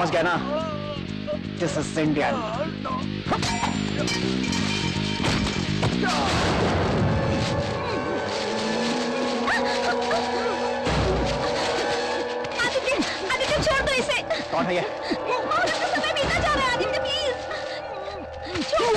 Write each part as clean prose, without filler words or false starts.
समझ गया ना? This is Indian. आदित्य छोड़ दो इसे। कौन है ये? समय बीता जा रहा है आदित्य, प्लीज छोड़।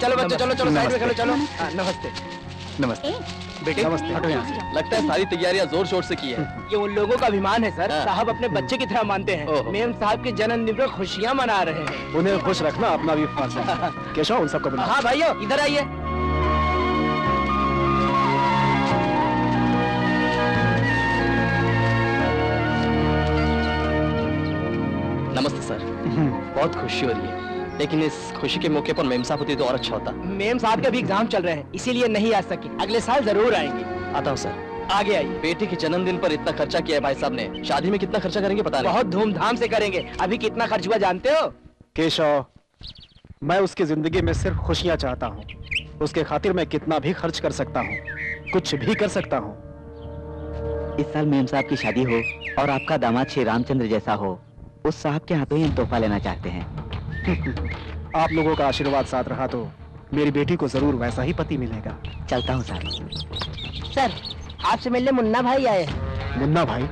चलो बच्चों, चलो चलो साइड में खेलो, चलो। नमस्ते। नमस्ते बेटे, नमस्ते। हटो यहाँ से। लगता है सारी तैयारियां जोर शोर से की है। ये उन लोगों का अभिमान है सर। साहब अपने बच्चे की तरह मानते हैं। मेम साहब के जन्मदिन पर खुशियां मना रहे हैं। उन्हें खुश रखना अपना भी फर्ज है। केशव, उन सबको बुलाओ। हाँ भाइयों, इधर आइए। नमस्ते सर। बहुत खुशी हो रही है, लेकिन इस खुशी के मौके पर मेम साहब होती तो और अच्छा होता। मेम साहब के भी एग्जाम चल रहे हैं, इसीलिए नहीं आ सकी। अगले साल जरूर आएंगे। आता हूँ सर। आगे आइए। बेटे के जन्मदिन पर इतना खर्चा किया है भाई साहब ने, शादी में कितना खर्चा करेंगे पता नहीं। बहुत धूमधाम से करेंगे। अभी कितना खर्च हुआ जानते हो? केशव, मैं उसकी जिंदगी में सिर्फ खुशियां चाहता हूँ। उसके खातिर मैं कितना भी खर्च कर सकता हूँ, कुछ भी कर सकता हूँ। इस साल मेम साहब की शादी हो और आपका दामाद श्री रामचंद्र जैसा हो, उस साहब के हाथों ही हम तोहफा लेना चाहते हैं। आप लोगों का आशीर्वाद साथ रहा तो मेरी बेटी को जरूर वैसा ही पति मिलेगा। चलता हूँ सर। सर, आपसे मिलने मुन्ना भाई आए। मुन्ना भाई?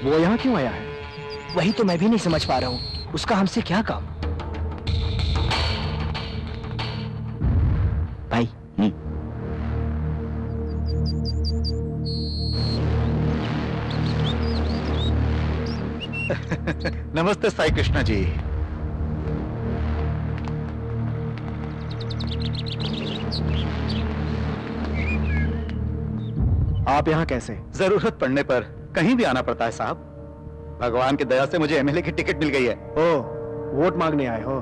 वो यहाँ क्यों आया है? वही तो मैं भी नहीं समझ पा रहा हूँ। उसका हमसे क्या काम? भाई नमस्ते साई कृष्णा जी। आप यहाँ कैसे? जरूरत पड़ने पर कहीं भी आना पड़ता है साहब। भगवान की दया से मुझे एमएलए की टिकट मिल गई है। ओ, वोट मांगने आए हो?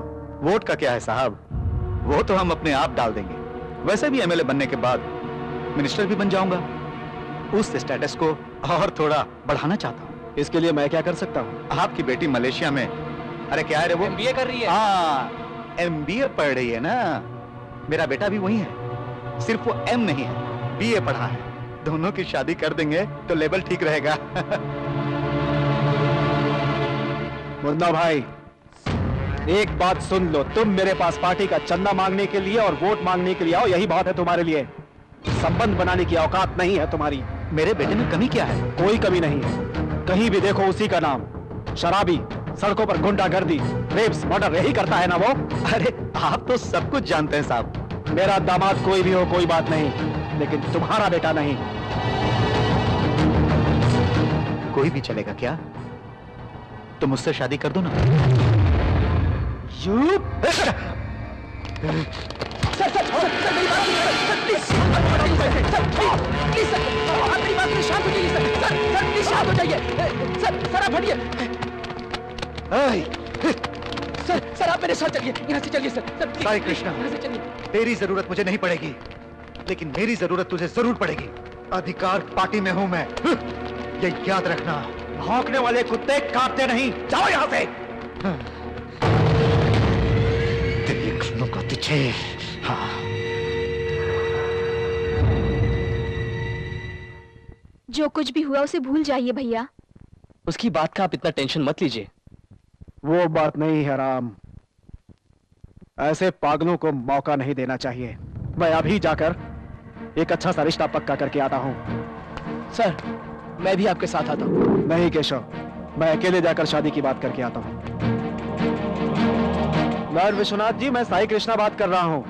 वोट का क्या है साहब, वो तो हम अपने आप डाल देंगे। वैसे भी एमएलए बनने के बाद मिनिस्टर भी बन जाऊंगा। उस स्टेटस को और थोड़ा बढ़ाना चाहता हूँ। इसके लिए मैं क्या कर सकता हूँ? आपकी बेटी मलेशिया में, अरे क्या है रे वो, MBA कर रही है। हाँ, MBA पढ़ रही है ना। मेरा बेटा भी वही है, सिर्फ वो M नहीं है, BA पढ़ा है। दोनों की शादी कर देंगे तो लेवल ठीक रहेगा। मुन्ना भाई, एक बात सुन लो। तुम मेरे पास पार्टी का चंदा मांगने के लिए और वोट मांगने के लिए आओ, यही बात है तुम्हारे लिए। संबंध बनाने की औकात नहीं है तुम्हारी। मेरे बेटे में कमी क्या है? कोई कमी नहीं है। कहीं भी देखो उसी का नाम। शराबी, सड़कों पर गुंडागर्दी, रेप्स, मर्डर यही करता है ना वो। अरे आप तो सब कुछ जानते हैं साहब। मेरा दामाद कोई भी हो कोई बात नहीं, लेकिन तुम्हारा बेटा नहीं। कोई भी चलेगा क्या? तुम मुझसे शादी कर दो ना। सर सर सर सर मेरी बात सुनिए सर, प्लीज प्लीज सर, आप मेरी बात सुनिए, शांत हो जाइए सर। सर सर प्लीज शांत हो जाइए। सर सर आप हटिए। सर आप मेरे साथ चलिए, यहाँ से चलिए सर। सर साई कृष्णा, यहाँ से चलिए। तेरी जरूरत मुझे नहीं पड़ेगी, लेकिन मेरी जरूरत तुझे जरूर पड़ेगी। अधिकार पार्टी में हूं मैं, ये याद रखना। भौंकने वाले कुत्ते कांपते नहीं, जाओ यहाँ से। देख लूंगा तुझे। हाँ। जो कुछ भी हुआ उसे भूल जाइए भैया। उसकी बात का आप इतना टेंशन मत लीजिए। वो बात नहीं है राम, ऐसे पागलों को मौका नहीं देना चाहिए। मैं अभी जाकर एक अच्छा सा रिश्ता पक्का करके आता हूँ। सर, मैं भी आपके साथ आता हूँ। नहीं केशव, मैं अकेले जाकर शादी की बात करके आता हूँ। लॉर्ड विश्वनाथ जी, मैं साई कृष्णा बात कर रहा हूँ।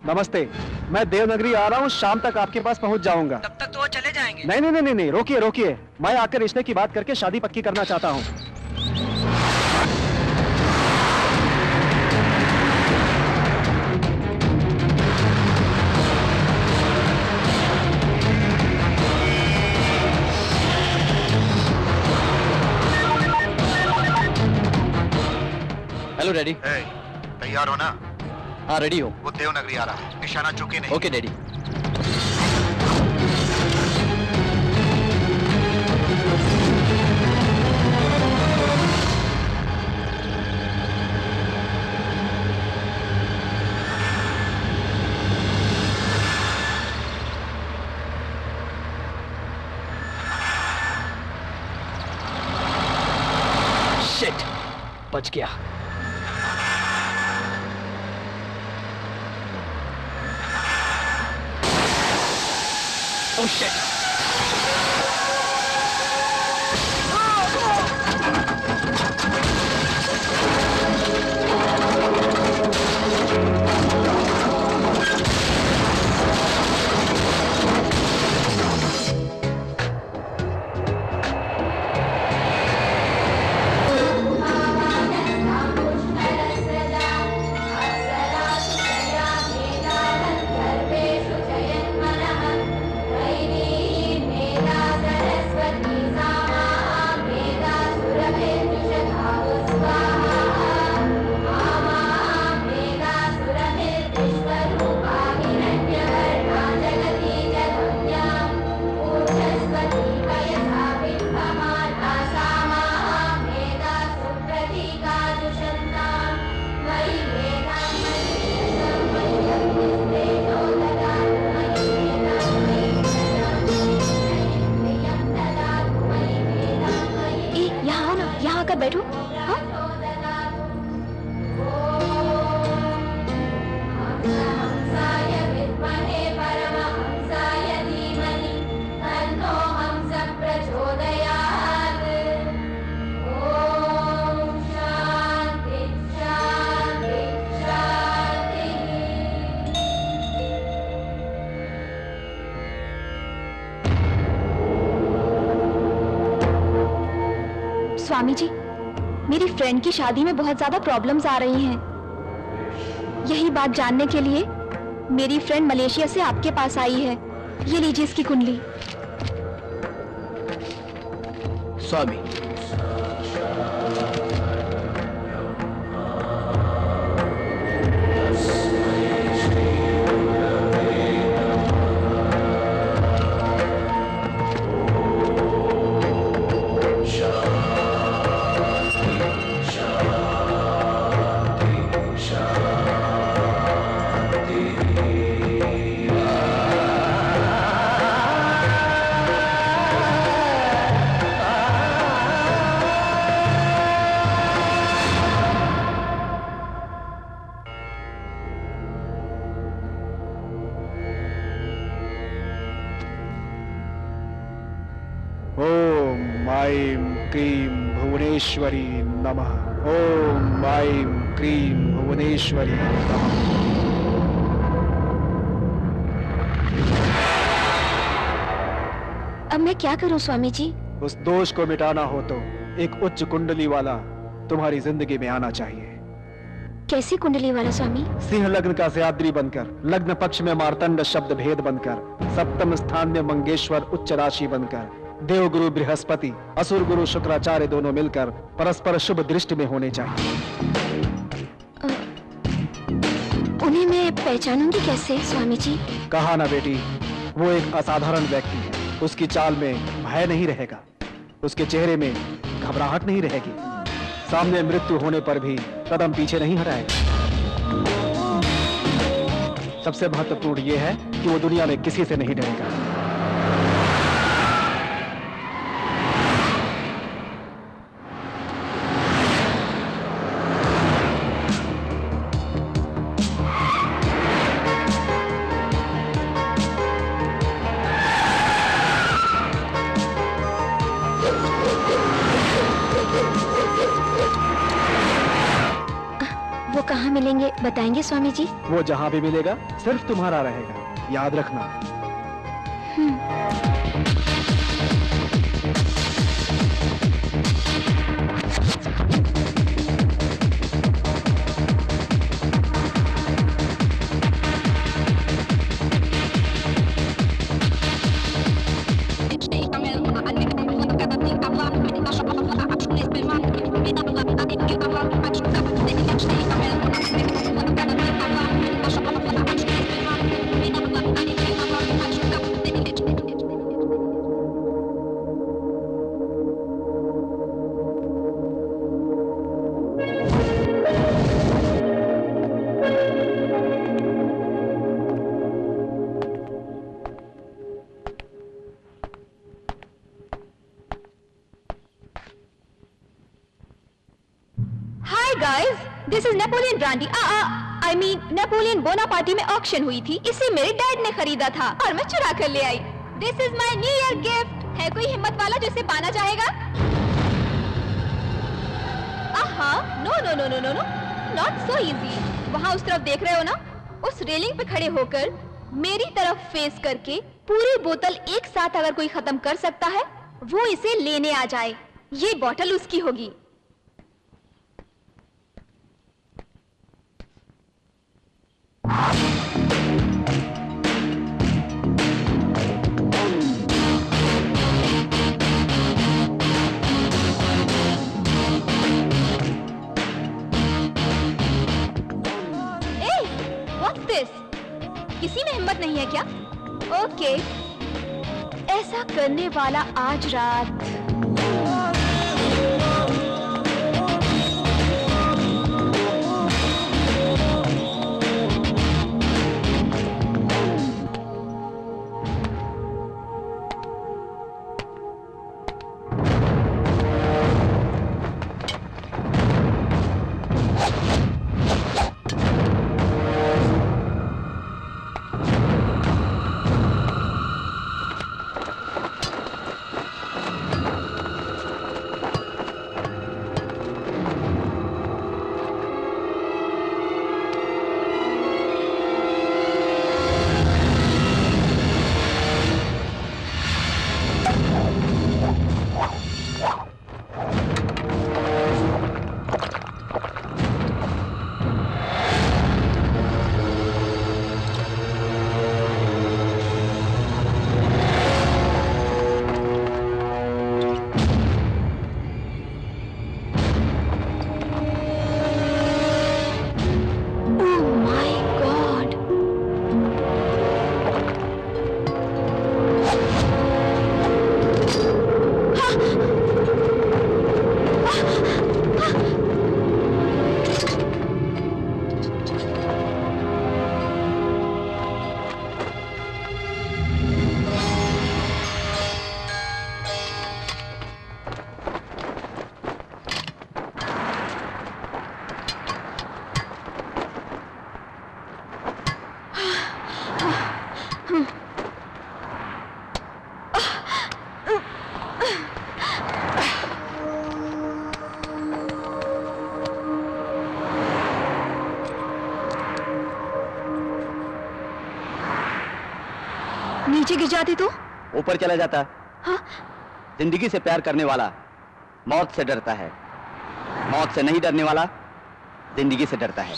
नमस्ते, मैं देवनगरी आ रहा हूँ, शाम तक आपके पास पहुँच जाऊंगा। तब तक तो वो चले जाएंगे। नहीं नहीं नहीं नहीं, रोकिए रोकिए, मैं आकर रिश्ते की बात करके शादी पक्की करना चाहता हूँ। Hello daddy. तैयार हो ना? हाँ रेडी हो। वो देवनगरी आ रहा है, निशाना चूके नहीं। Okay daddy. शिट, बच गया। Oh shit! बैठो। हाँ? स्वामी जी, मेरी फ्रेंड की शादी में बहुत ज्यादा प्रॉब्लम्स आ रही हैं। यही बात जानने के लिए मेरी फ्रेंड मलेशिया से आपके पास आई है। ये लीजिए इसकी कुंडली। स्वामी, भुवनेश्वरी नमः। ओम ऐं क्रीं भुवनेश्वरी नमः। अब मैं क्या करूं स्वामी जी? उस दोष को मिटाना हो तो एक उच्च कुंडली वाला तुम्हारी जिंदगी में आना चाहिए। कैसी कुंडली वाला स्वामी? सिंह लग्न का सयाद्री बनकर, लग्न पक्ष में मार्तंड शब्द भेद बनकर, सप्तम स्थान में मंगेश्वर उच्च राशि बनकर, देव गुरु बृहस्पति, असुर गुरु शुक्राचार्य दोनों मिलकर परस्पर शुभ दृष्टि में होने चाहिए। उन्हें मैं पहचानूंगी कैसे स्वामी जी? कहा ना बेटी, वो एक असाधारण व्यक्ति है। उसकी चाल में भय नहीं रहेगा, उसके चेहरे में घबराहट नहीं रहेगी, सामने मृत्यु होने पर भी कदम पीछे नहीं हटाएगा। सबसे महत्वपूर्ण यह है कि वो दुनिया में किसी से नहीं डरेगा। कहाँ मिलेंगे बताएंगे स्वामी जी? वो जहाँ भी मिलेगा सिर्फ तुम्हारा रहेगा, याद रखना। Is Napoleon brandy. I mean Napoleon Bonaparte में ऑक्शन हुई थी, इसे मेरे डैड ने खरीदा था और मैं चुरा कर ले आई। This is my new year gift. है कोई हिम्मत वाला जिसे पाना चाहेगा? No no no no no no, not so easy. वहां उस तरफ देख रहे हो ना, उस रेलिंग पे खड़े होकर मेरी तरफ फेस करके पूरी बोतल एक साथ अगर कोई खत्म कर सकता है वो इसे लेने आ जाए। ये बोतल उसकी होगी। किसी में हिम्मत नहीं है क्या? ओके, ऐसा करने वाला आज रात नीचे गिर जाती तो ऊपर चला जाता। हाँ? जिंदगी से प्यार करने वाला मौत से डरता है, मौत से नहीं डरने वाला जिंदगी से डरता है।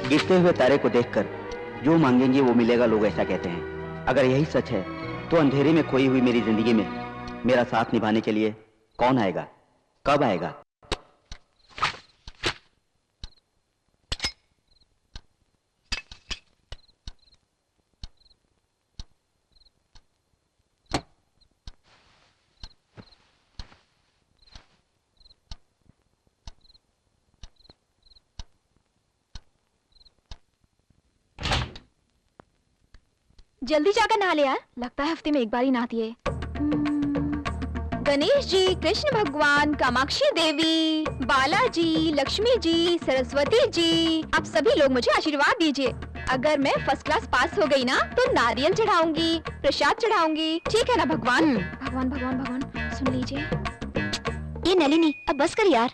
गिरते हुए तारे को देखकर जो मांगेंगे वो मिलेगा, लोग ऐसा कहते हैं। अगर यही सच है तो अंधेरे में खोई हुई मेरी जिंदगी में मेरा साथ निभाने के लिए कौन आएगा, कब आएगा? जल्दी जाकर नहा ले यार, लगता है हफ्ते में एक बार ही नहाती है। गणेश जी, कृष्ण भगवान, कामाक्षी देवी, बालाजी, लक्ष्मी जी, सरस्वती जी, आप सभी लोग मुझे आशीर्वाद दीजिए। अगर मैं फर्स्ट क्लास पास हो गई ना तो नारियल चढ़ाऊंगी, प्रसाद चढ़ाऊंगी, ठीक है ना भगवान? भगवान भगवान भगवान सुन लीजिए। ये नलिनी अब बस कर यार।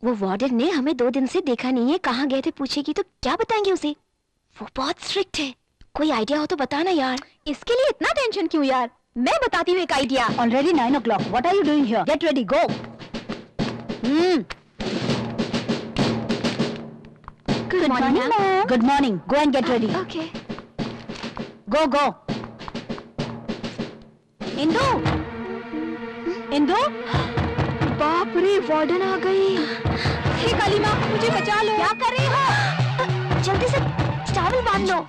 वो वार्डन ने हमें 2 दिन से देखा नहीं है, कहाँ गए थे पूछेगी तो क्या बताएंगे उसे? वो बहुत स्ट्रिक्ट है, कोई आइडिया हो तो बताना यार। इसके लिए इतना टेंशन क्यों यार, मैं बताती हूँ एक idea. Already 9 o'clock. What are you doing here? Get ready. Go. Good morning, ma'am. Good morning. Go and get ready. Okay. Go, go. Indu. Indu. बाप रे, वार्डन आ गई। हे काली माँ, मुझे बचा लो। क्या कर रही हो? जल्दी से टॉवल बांध लो।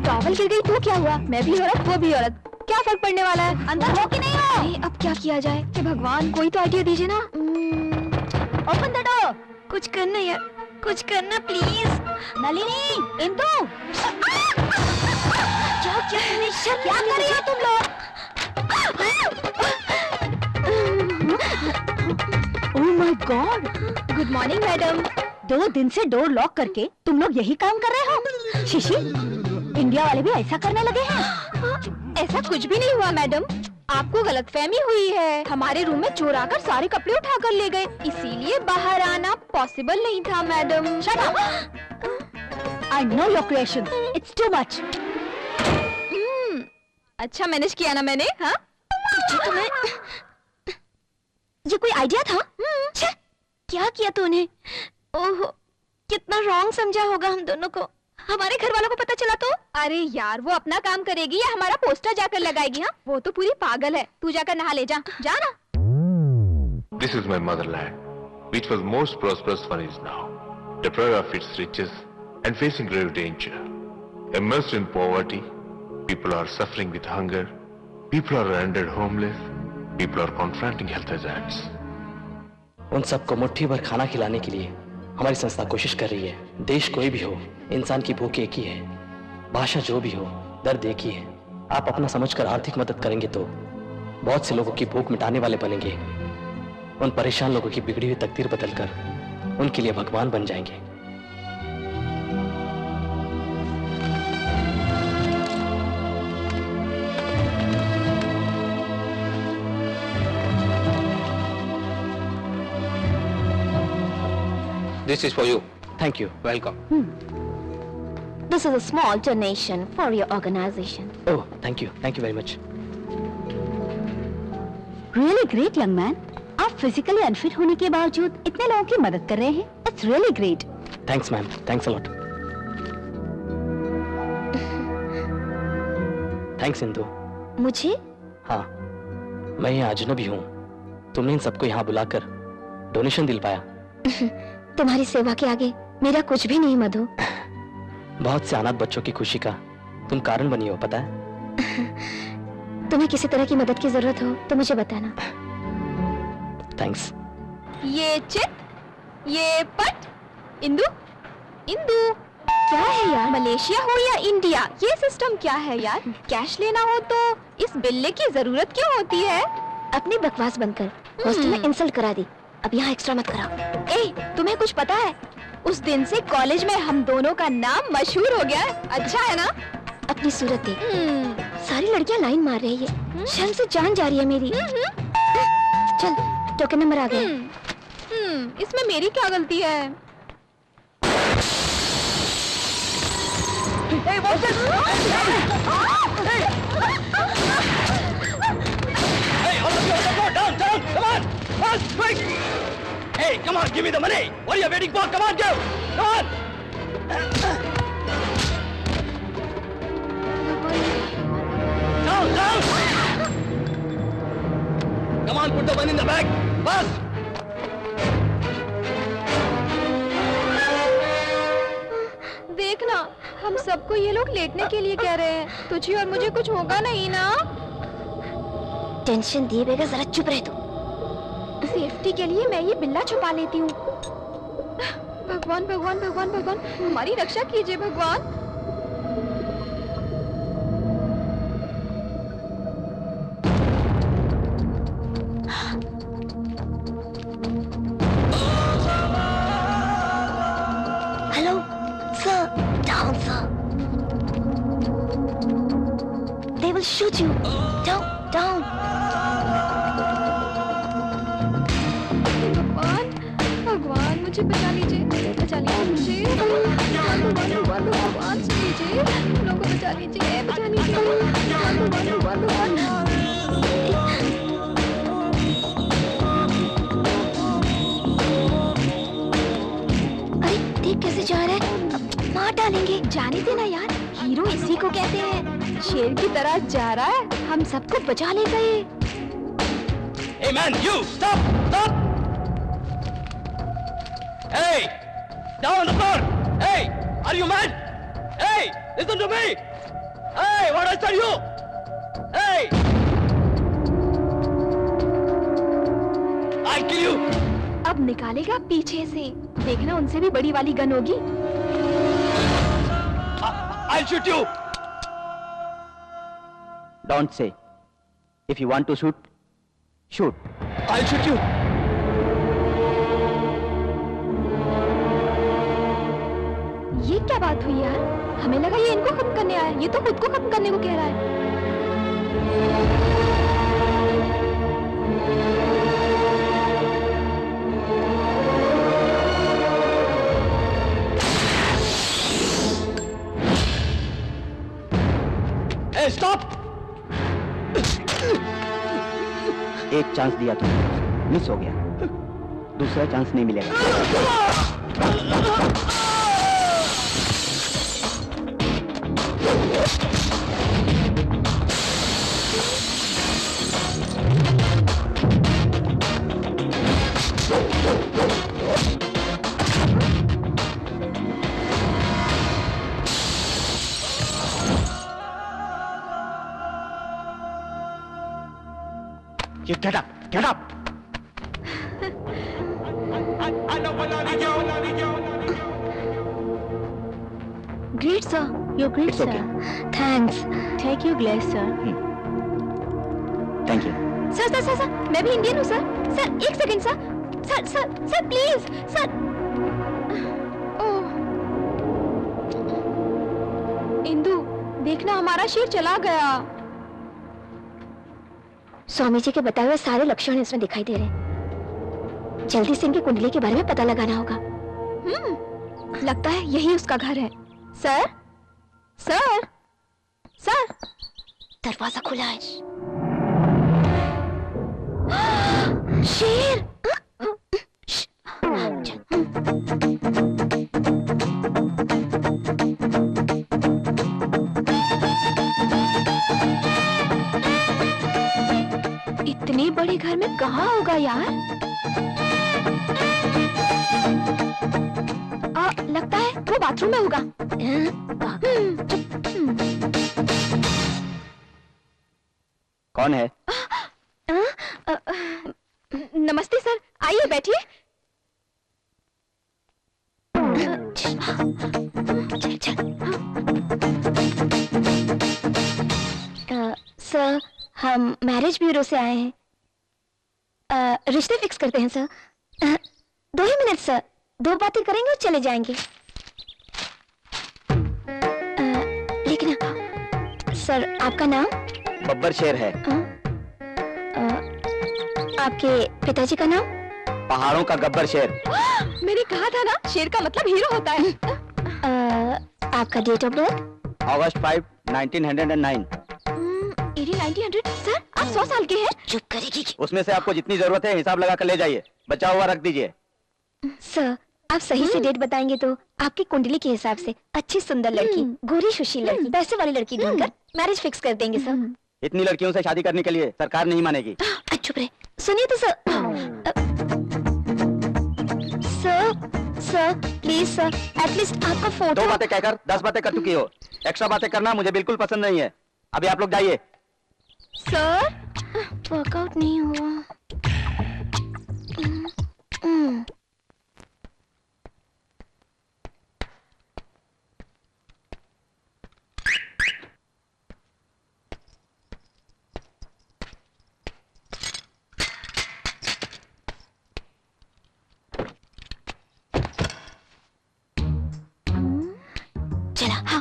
टॉवल गिर गई तो क्या हुआ? मैं भी औरत, वो भी औरत, क्या फर्क पड़ने वाला है? अंदर हो कि नहीं हो? अरे अब क्या किया जाए? हे भगवान, कोई तो आइडिया दीजिए ना। Open the door. कुछ करना यार, कुछ करना प्लीज। नलिनी, इंदु, क्या कर रही हो तुम लोग? Oh my God, good morning madam. 2 दिन से डोर लॉक करके तुम लोग यही काम कर रहे हो? शिशी, इंडिया वाले भी ऐसा करने लगे हैं? ऐसा कुछ भी नहीं हुआ मैडम, आपको गलतफहमी हुई है। हमारे रूम में चोर आकर सारे कपड़े उठा कर ले गए, इसीलिए बाहर आना पॉसिबल नहीं था madam. Shut up! I know your creation. It's too much. अच्छा मैनेज किया ना मैंने, हाँ? ये कोई आइडिया था? छे, क्या किया तूने? ओह, कितना रॉन्ग समझा होगा हम दोनों को। हमारे घर वालों को पता चला तो? अरे यार, वो अपना काम करेगी या हमारा पोस्टर जाकर लगाएगी? हाँ, वो तो पूरी पागल है। तू जाकर नहा ले, जा ना। This is my motherland, which was most prosperous one is now, deprived of its riches and facing grave danger. Immersed in poverty, people are suffering with hunger, people are rendered homeless, people are confronting health hazards. उन सबको मुट्ठी भर खाना खिलाने के लिए हमारी संस्था कोशिश कर रही है। देश कोई भी हो, इंसान की भूख एक ही है, भाषा जो भी हो, दर्द एक ही है। आप अपना समझकर आर्थिक मदद करेंगे तो बहुत से लोगों की भूख मिटाने वाले बनेंगे। उन परेशान लोगों की बिगड़ी हुई तकदीर बदलकर उनके लिए भगवान बन जाएंगे। This is for you. Thank you. Welcome. This is a small donation for your organization. Oh, thank you. Thank you very much. Really great, young man. आप फिजिकली अनफिट होने के बावजूद इतने लोगों की मदद कर रहे हैं। It's really great. Thanks, ma'am. Thanks a lot. Thanks, Indu. मुझे? हाँ, मैं यहाँ अजनबी हूँ। तुमने इन सबको यहाँ बुलाकर डोनेशन दिलवाया। तुम्हारी सेवा के आगे मेरा कुछ भी नहीं मधु। बहुत से अनाथ बच्चों की खुशी का तुम कारण बनी हो, पता है? तुम्हें किसी तरह की मदद की जरूरत हो तो मुझे बताना। थैंक्स। ये चिट, ये पट, इंदु, इंदु, क्या है यार? मलेशिया हो या इंडिया, ये सिस्टम क्या है यार? कैश लेना हो तो इस बिल्ले की जरूरत क्यों होती है? अपनी बकवास बंद कर। हॉस्टल में इंसल्ट करा दी, अब यहाँ एक्स्ट्रा मत करा। ए, तुम्हें कुछ पता है? उस दिन से कॉलेज में हम दोनों का नाम मशहूर हो गया है। अच्छा है ना? अपनी सूरत देख, सारी लड़कियां लाइन मार रही है, शर्म से जान जा रही है मेरी। चल, टोकन नंबर आ गया। इसमें मेरी क्या गलती है? Hey, come on, give me the money. What are you waiting for? Come on, go. Come on. Down. Come on, put the money in the bag. Fast. देखना, हम सबको ये लोग लेटने के लिए कह रहे हैं। तुझे और मुझे कुछ होगा नहीं ना? टेंशन दिए बगैर जरा चुप रह तू। सेफ्टी के लिए मैं ये बिल्ला छुपा लेती हूँ। भगवान भगवान भगवान भगवान, हमारी रक्षा कीजिए भगवान। Hello sir, down sir. They will shoot you. Down. भगवान मुझे बचा लीजिए मुझे। भगवान सुन लीजिए, लोगों को बचा लीजिए। भगवान। अरे देख कैसे जा रहा है, मार डालेंगे। जाने देना यार, हीरो इसी को कहते हैं। शेर की तरह जा रहा है, हम सबको बचा ले गए। Hey man, you stop. Hey! Down on the floor! Hey! Are you mad? Hey! Listen to me! Hey! What I tell you? Hey! I'll kill you! अब निकालेगा पीछे से, देखना उनसे भी बड़ी वाली गन होगी। I'll shoot you! Don't say. If you want to shoot, shoot. I'll shoot you! ये क्या बात हुई यार? हमें लगा ये इनको खत्म करने आया, ये तो खुद को खत्म करने को कह रहा है। Hey, stop! एक चांस दिया तुमने, मिस हो गया, दूसरा चांस नहीं मिलेगा। You get up! Get up! Great sir, you're great It's sir. okay. Thanks. Take your glass sir. Thank you. Sir sir sir sir, मैं भी इंडियन हूँ सर। सर एक second sir. Sir sir sir please sir. Oh. Indu, देखना हमारा शेर चला गया। स्वामी जी के बताए हुए सारे लक्षण इसमें दिखाई दे रहे हैं। जल्दी से इनकी कुंडली के बारे में पता लगाना होगा। लगता है यही उसका घर है। सर सर सर, दरवाजा खुला है। शेर! इतने बड़े घर में कहाँ होगा यार? लगता है वो बाथरूम में होगा। कौन है? नमस्ते सर, आइए बैठिए। सर, हम मैरिज ब्यूरो से आए हैं। रिश्ते फिक्स करते हैं सर। 2 ही मिनट सर, 2 बातें करेंगे और चले जाएंगे। लेकिन सर, आपका नाम? बब्बर शेर है। आपके पिताजी का नाम? पहाड़ों का गब्बर शेर। मैंने कहा था ना, शेर का मतलब हीरो होता है। आपका date of birth? August 5, 1909। 1900? Sir, आप 100 साल के हैं? चुप करेगी। उसमें से आपको जितनी जरूरत है हिसाब लगा कर ले जाइए, बचा हुआ रख दीजिए। सर, आप सही से डेट बताएंगे तो आपकी कुंडली के हिसाब से अच्छी सुंदर लड़की, गोरी सुशील लड़की, पैसे वाली लड़की ढूंढकर मैरिज फिक्स कर देंगे सर। इतनी लड़कियों से शादी करने के लिए सरकार नहीं मानेगी। चुप रहे। सुनिए तो sir. Sir please sir, at least आपका फोटो। 2 बातें कहकर 10 बातें कर चुकी हो। एक्स्ट्रा बातें करना मुझे बिल्कुल पसंद नहीं है। अभी आप लोग जाइए। सर, वर्कआउट नहीं हुआ। चला। हाँ।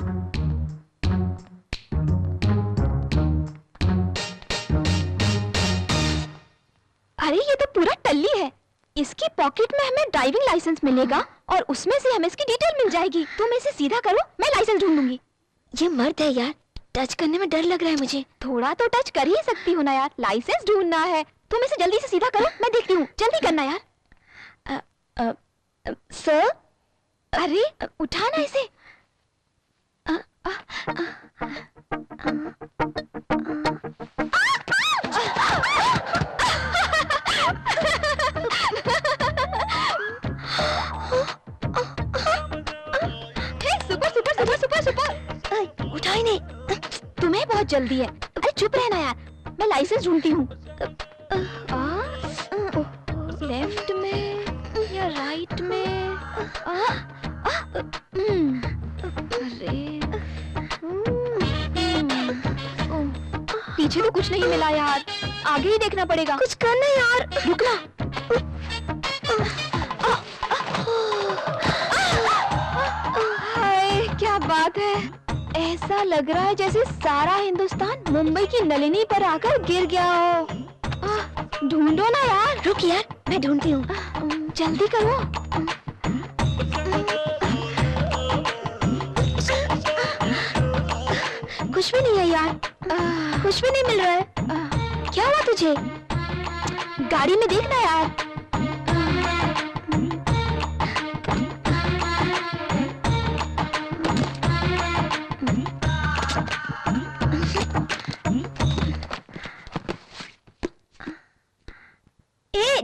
अरे ये तो पूरा टल्ली है। इसकी पॉकेट में हमें ड्राइविंग लाइसेंस मिलेगा और उसमें से हमें इसकी डिटेल मिल जाएगी। तुम इसे सीधा करो, मैं लाइसेंस ढूंढ लूंगी। ये मर्द है यार, टच करने में डर लग रहा है मुझे। थोड़ा तो टच कर ही सकती हो ना यार, लाइसेंस ढूंढना है। तुम इसे जल्दी से सीधा करो, मैं देखती हूँ। जल्दी करना यार। सर, अरे उठाना इसे। कोई नहीं, तुम्हें बहुत जल्दी है। अरे चुप रहना यार, मैं लाइसेंस ढूंढती हूँ। लेफ्ट में या राइट में? अरे पीछे तो कुछ नहीं मिला यार, आगे ही देखना पड़ेगा। कुछ करना यार, रुकना। हाय क्या बात है, ऐसा लग रहा है जैसे सारा हिंदुस्तान मुंबई की नलिनी पर आकर गिर गया हो। ढूंढो ना यार। रुक यार, मैं ढूंढती हूँ। जल्दी करो। कुछ भी नहीं है यार, कुछ भी नहीं मिल रहा है। क्या हुआ तुझे? गाड़ी में देखना यार।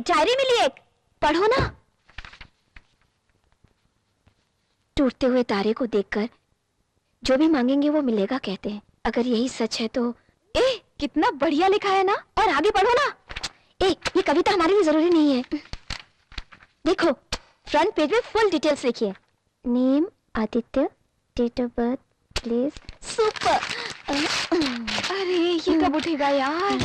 डायरी मिली एक, पढ़ो ना। टूटते हुए तारे को देखकर जो भी मांगेंगे वो मिलेगा कहते हैं। अगर यही सच है तो कितना बढ़िया लिखा है ना। और आगे पढ़ो ना। ये कविता हमारे लिए जरूरी नहीं है। देखो फ्रंट पेज में फुल डिटेल्स लिखी है। Name Aditya, date of birth, place. Super. अरे ये कब उठेगा यार?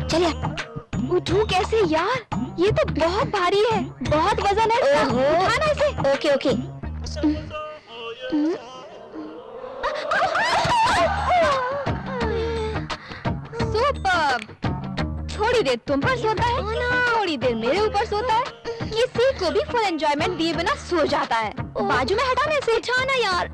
चल यार। उठूं कैसे यार? ये तो बहुत भारी है, बहुत वजन है। उठाना इसे। Okay okay. सुपर। थोड़ी देर तुम पर सोता है, थोड़ी देर मेरे ऊपर सोता है। किसी को भी फुल एंजॉयमेंट दिए बिना सो जाता है। बाजू में हटाने से। उठाना यार।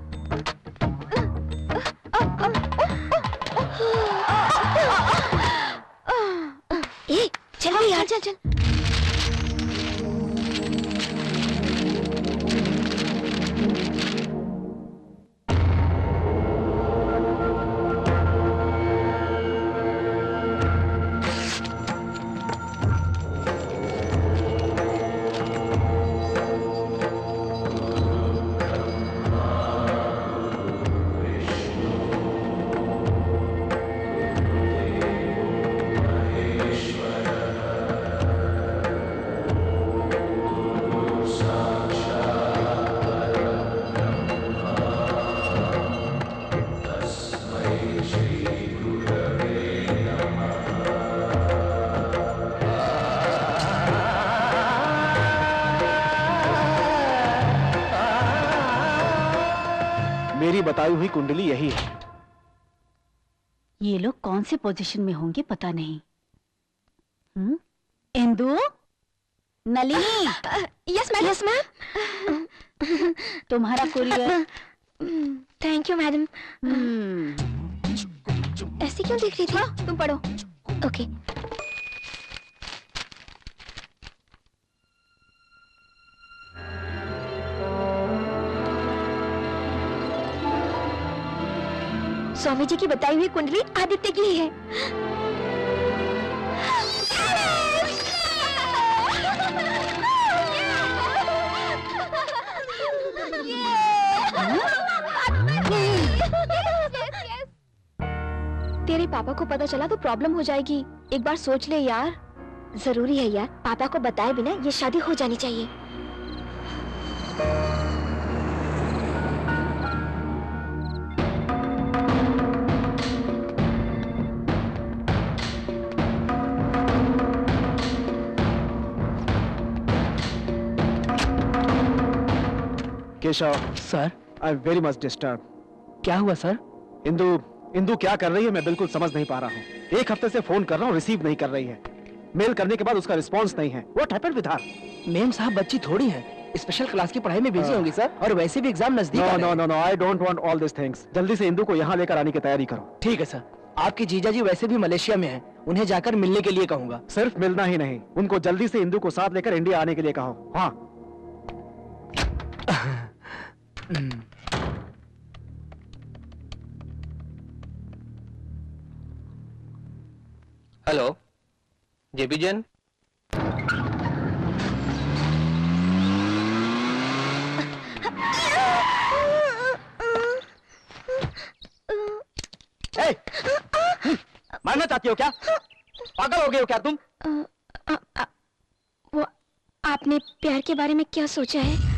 चल यार, चल चल। मेरी बताई हुई कुंडली यही है। ये लोग कौन से पोजीशन में होंगे पता नहीं। Indu, Nalini. Yes ma'am. Yes ma'am. तुम्हारा कुरियर। Thank you madam. ऐसे क्यों देख रही थी? तुम पढ़ो। ओके। स्वामी जी की बताई हुई कुंडली आदित्य की ही है। तेरे पापा को पता चला तो प्रॉब्लम हो जाएगी। एक बार सोच ले यार। जरूरी है यार, पापा को बताए बिना ये शादी हो जानी चाहिए। Keshav sir. I am very much disturb. क्या हुआ सर? इंदु क्या कर रही है मैं बिल्कुल समझ नहीं पा रहा हूँ। एक हफ्ते से फोन कर रहा हूँ, रिसीव नहीं कर रही है। मेल करने के बाद उसका रिस्पांस नहीं है। What happened with her? Ma'am साहब बच्ची थोड़ी है, स्पेशल क्लास की पढ़ाई में बिजी होंगी सर, और वैसे भी एग्जाम नजदीक आ रहे हैं। No I don't want all this things. जल्दी से इंदु को यहाँ लेकर आने की तैयारी करो। ठीक है सर। आपके जीजा जी वैसे भी मलेशिया में हैं, उन्हें जाकर मिलने के लिए कहूंगा। सिर्फ मिलना ही नहीं, उनको जल्दी से इंदु को साथ लेकर इंडिया आने के लिए कहो। हाँ। हेलो जेबी जैन। चाहती हो क्या? पागल हो गए हो क्या तुम? वो आपने प्यार के बारे में क्या सोचा है?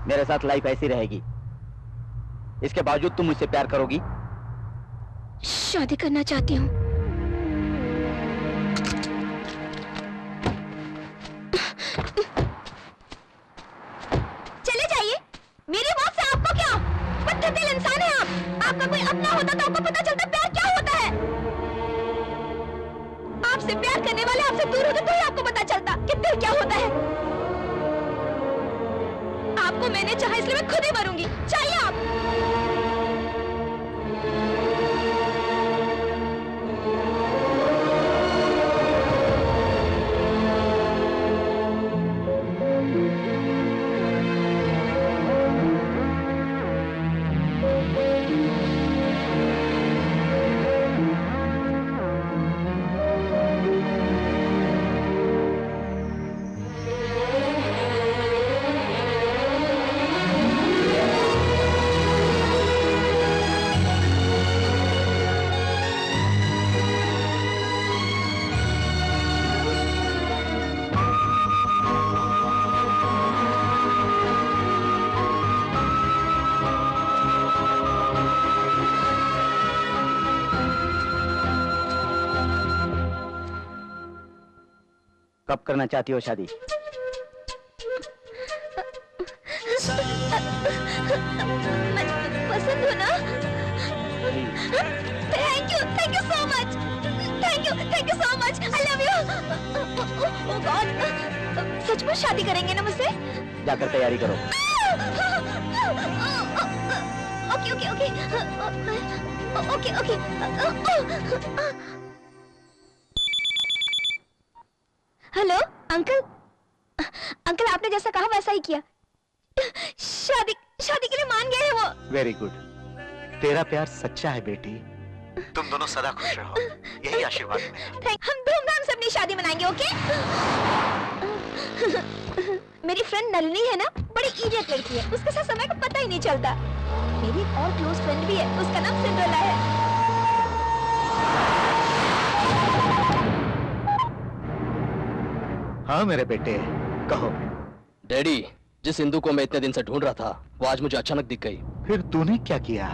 मेरे साथ लाइफ ऐसी रहेगी, इसके बावजूद तुम मुझसे प्यार करोगी? शादी करना चाहती हूँ। चले जाइए, मेरी मौत से आपको क्या? पत्थर दिल इंसान है आप। आपका कोई अपना होता तो आपको पता चलता प्यार क्या होता है। आपसे प्यार करने वाले आपसे दूर होते तो ही आपको पता चलता कि दिल क्या होता है। आपको मैंने चाहा इसलिए मैं खुद ही मरूंगी। चाहिए आप? कब करना चाहती हो शादी? पसंद हो ना? Thank you so much. Thank you so much. I love you. Oh God, सचमुच शादी करेंगे ना मुझसे? जाकर तैयारी करो। Okay okay okay okay okay. Hello uncle. Uncle आपने जैसा कहा वैसा ही किया। शादी के लिए मान गए हैं वो। वेरी गुड, तेरा प्यार सच्चा है बेटी। तुम दोनों सदा खुश रहो, यही आशीर्वाद मेरा। हम धूमधाम से अपनी शादी मनाएंगे, ओके? मेरी फ्रेंड नलिनी है ना, बड़ी इडियट लड़की है, उसके साथ समय का पता ही नहीं चलता। मेरी एक और क्लोज फ्रेंड भी है, उसका नाम सिंड्रेला है। हाँ मेरे बेटे, कहो। डैडी, जिस हिंदू को मैं इतने दिन से ढूंढ रहा था वो आज मुझे अचानक दिख गई। फिर तूने क्या किया?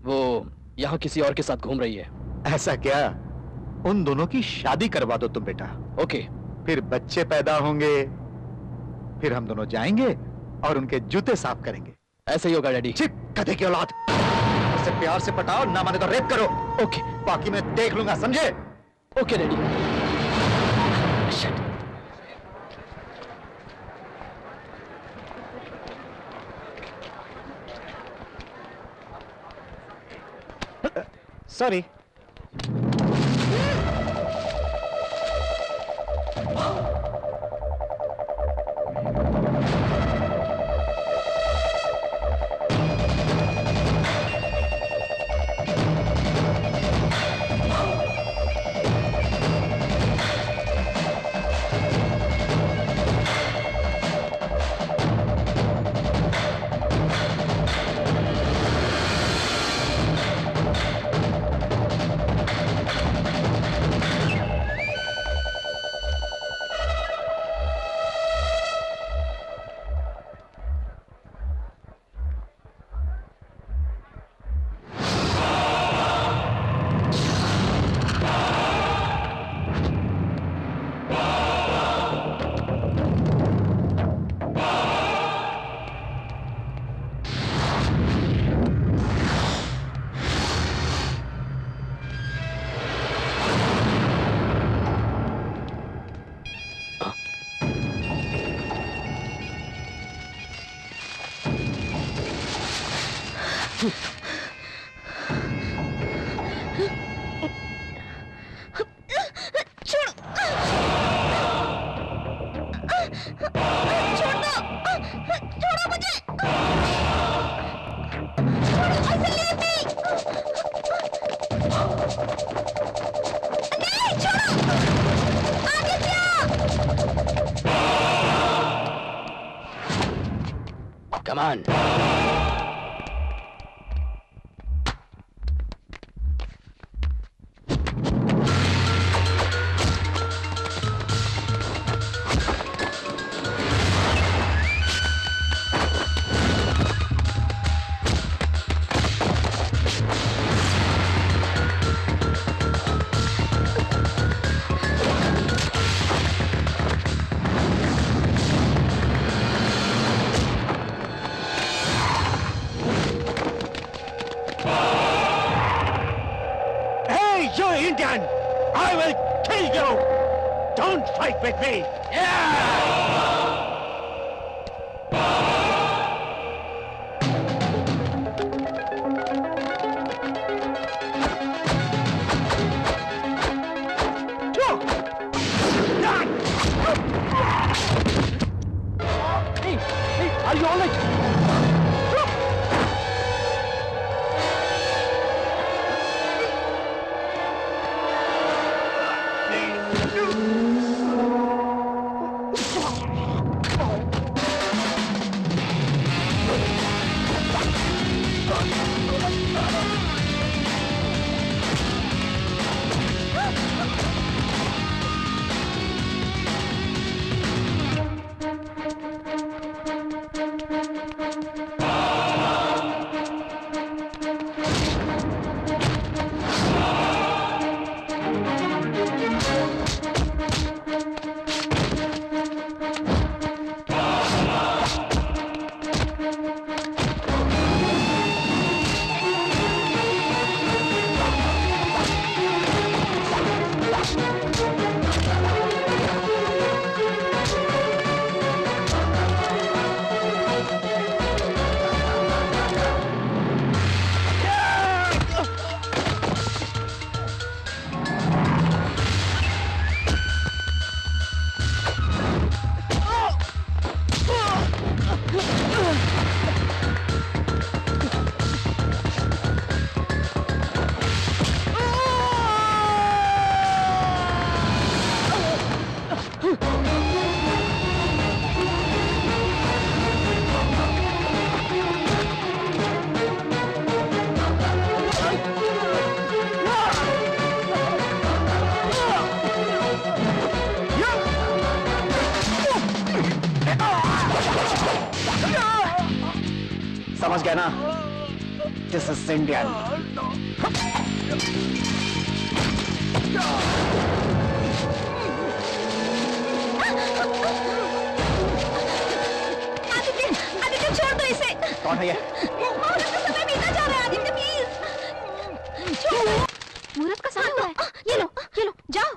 वो यहाँ किसी और के साथ घूम रही है। ऐसा क्या? उन दोनों की शादी करवा दो तुम बेटा। ओके। फिर बच्चे पैदा होंगे, फिर हम दोनों जाएंगे और उनके जूते साफ करेंगे। ऐसे ही होगा डैडी। चिप गधे की औलाद, उसे प्यार से पटाओ, ना माने तो रेप करो। ओके, बाकी मैं देख लूंगा, समझे? Okay daddy. Sorry. Come on. with me! Are you all right? समझ गया ना? This is Indian. आदित्य छोड़ दो इसे। कौन है ये? मुहूर्त का समय बीता जा रहा है आदित्य प्लीज। छोड़ दो। मुहूर्त का समय हुआ है। ये लो जाओ।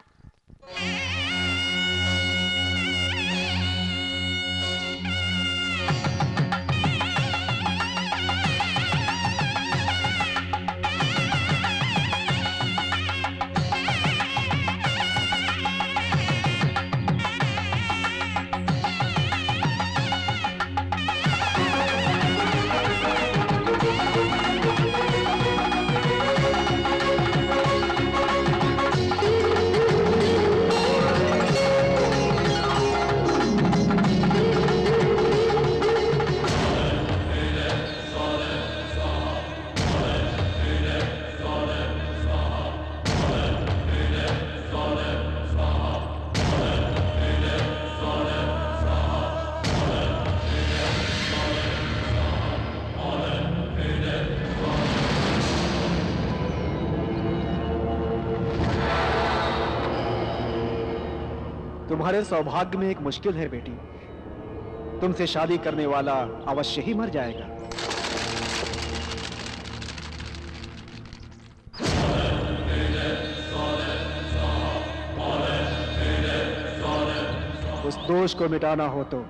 तुम्हारे सौभाग्य में एक मुश्किल है बेटी। तुमसे शादी करने वाला अवश्य ही मर जाएगा। उस दोष को मिटाना हो तो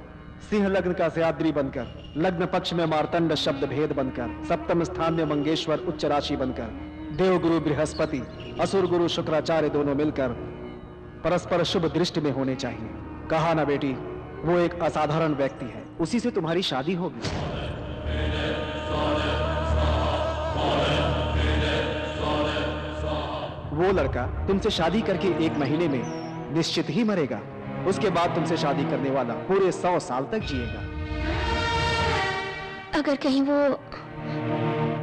सिंह लग्न का सयाद्री बनकर, लग्न पक्ष में मार्तंड शब्द भेद बनकर, सप्तम स्थान में मंगेश्वर उच्च राशि बनकर, देव गुरु बृहस्पति, असुर गुरु शुक्राचार्य दोनों मिलकर परस्पर शुभ दृष्टि में होने चाहिए। कहा ना बेटी, वो एक असाधारण व्यक्ति है, उसी से तुम्हारी शादी होगी। वो लड़का तुमसे शादी करके 1 महीने में निश्चित ही मरेगा। उसके बाद तुमसे शादी करने वाला पूरे 100 साल तक जिएगा। अगर कहीं वो...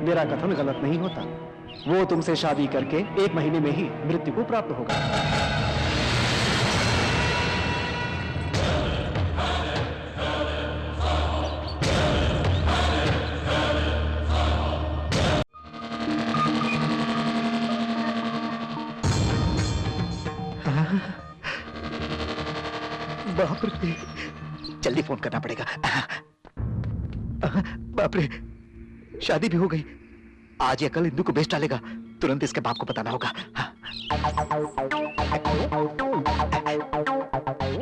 मेरा कथन गलत नहीं होता। वो तुमसे शादी करके 1 महीने में ही मृत्यु को प्राप्त होगा। बाप रे, जल्दी फोन करना पड़ेगा। बाप रे, शादी भी हो गई। आज या कल इंदू को बेच डालेगा। तुरंत इसके बाप को बताना होगा।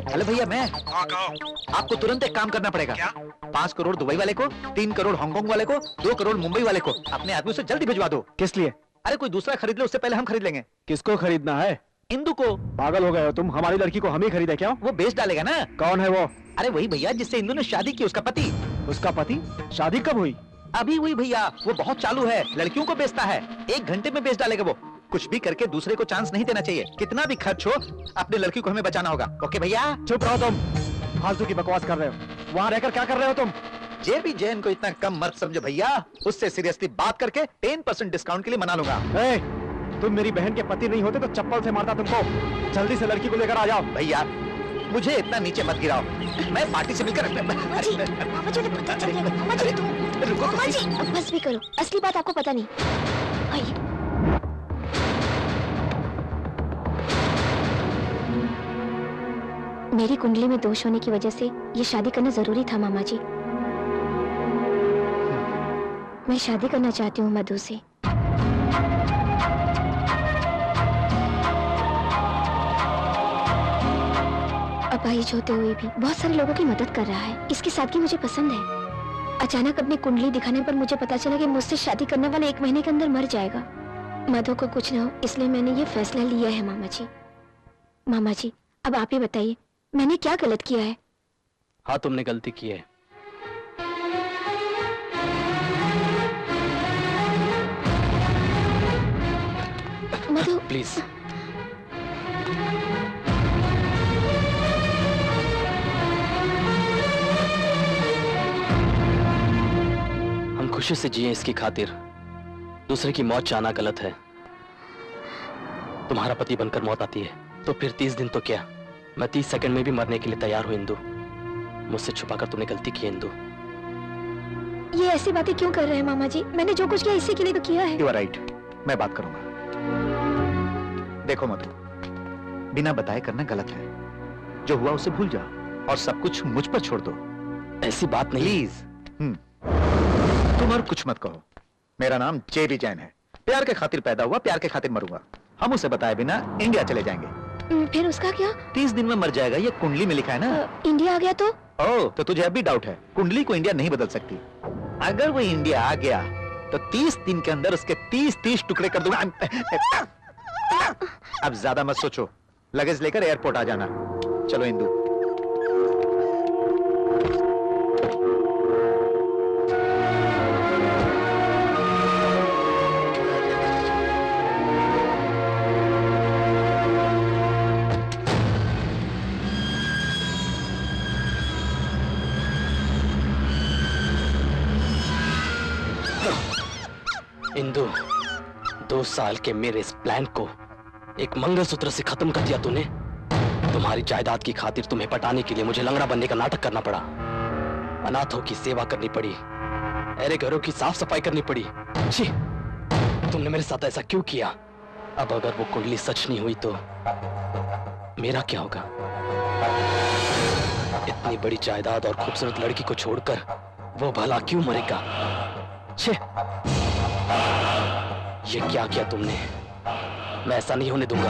हेलो भैया, मैं आपको तुरंत एक काम करना पड़ेगा। 5 करोड़ दुबई वाले को, 3 करोड़ हांगकांग वाले को, 2 करोड़ मुंबई वाले को अपने आदमी से जल्दी भिजवा दो। किस लिए? अरे कोई दूसरा खरीद ले, उससे पहले हम खरीद लेंगे। किसको खरीदना है? इंदू को। पागल हो गए हो तुम? हमारी लड़की को हम ही खरीदे क्या? वो बेच डालेगा ना। कौन है वो? अरे वही भैया जिससे इंदू ने शादी की, उसका पति। उसका पति? शादी कब हुई? अभी हुई भैया। वो बहुत चालू है, लड़कियों को बेचता है। 1 घंटे में बेच डालेगा वो। कुछ भी करके दूसरे को चांस नहीं देना चाहिए। कितना भी खर्च हो, अपनी लड़की को हमें बचाना होगा। ओके भैया? चुप रहो तुम, फालतू की बकवास कर रहे हो। वहाँ रहकर क्या कर रहे हो तुम? जेबी जैन को इतना कम मत समझो भैया। उससे सीरियसली बात करके 10% डिस्काउंट के लिए मना लूंगा। तुम मेरी बहन के पति नहीं होते तो चप्पल से मारता तुमको। जल्दी से लड़की को लेकर आ जाओ। भैया मुझे इतना नीचे मत गिराओ। मैं पार्टी से मिलकर मामा जी ने पता चल गया। मामा जी तुम, मामा जी अब बस भी करो, असली बात आपको पता नहीं। आइए। मेरी कुंडली में दोष होने की वजह से ये शादी करना जरूरी था मामा जी। मैं शादी करना चाहती हूँ मधु से। अपाहिज होते हुए भी बहुत सारे लोगों की मदद कर रहा है। इसकी सादगी मुझे पसंद है। अचानक अपनी कुंडली दिखाने पर मुझे पता चला कि मुझसे शादी करने वाला 1 महीने के अंदर मर जाएगा। मधु को कुछ न हो इसलिए मैंने ये फैसला लिया है मामा जी। मामा जी अब आप ही बताइए, मैंने क्या गलत किया है? हाँ, तुमने गलती की है। मधु प्लीज। हम खुशी से जिए इसकी खातिर दूसरे की मौत चाहना गलत है। तुम्हारा पति बनकर मौत आती है तो फिर 30 दिन तो क्या, मैं 30 सेकंड में भी मरने के लिए तैयार हूं इंदु। मुझसे छुपाकर तूने गलती की इंदु। ये ऐसी बातें क्यों कर रहे हैं मामा जी? मैंने जो कुछ किया इसी के लिए तो किया है। You are right, मैं बात करूंगा। देखो मधु, बिना बताए करना गलत है। जो हुआ उसे भूल जाओ और सब कुछ मुझ पर छोड़ दो। ऐसी बात नहीं। प्लीज। तुम और कुछ मत कहो। मेरा नाम जेबी जैन है। प्यार के खातिर पैदा हुआ, प्यार के खातिर मरूंगा। हम उसे बताए बिना इंडिया चले जाएंगे। फिर उसका क्या? 30 दिन में मर जाएगा, ये कुंडली में लिखा है ना। इंडिया आ गया तो? ओह, तो तुझे अभी डाउट है? कुंडली को इंडिया नहीं बदल सकती। अगर वो इंडिया आ गया तो 30 दिन के अंदर उसके 30 टुकड़े कर दूंगा। अब ज्यादा मत सोचो, लगेज लेकर एयरपोर्ट आ जाना। चलो इंदु। इंदु, 2 साल के मेरे इस प्लान को एक मंगलसूत्र से खत्म कर दिया तूने। तुम्हारी जायदाद की खातिर तुम्हें पटाने के लिए मुझे लंगड़ा बनने का नाटक करना पड़ा। अनाथों की सेवा करनी पड़ी, अरे घरों की साफ सफाई करनी पड़ी। छी, तुमने मेरे साथ ऐसा क्यों किया? अब अगर वो कुंडली सच नहीं हुई तो मेरा क्या होगा? इतनी बड़ी जायदाद और खूबसूरत लड़की को छोड़कर वो भला क्यों मरेगा? छे, ये क्या किया तुमने? मैं ऐसा नहीं होने दूंगा।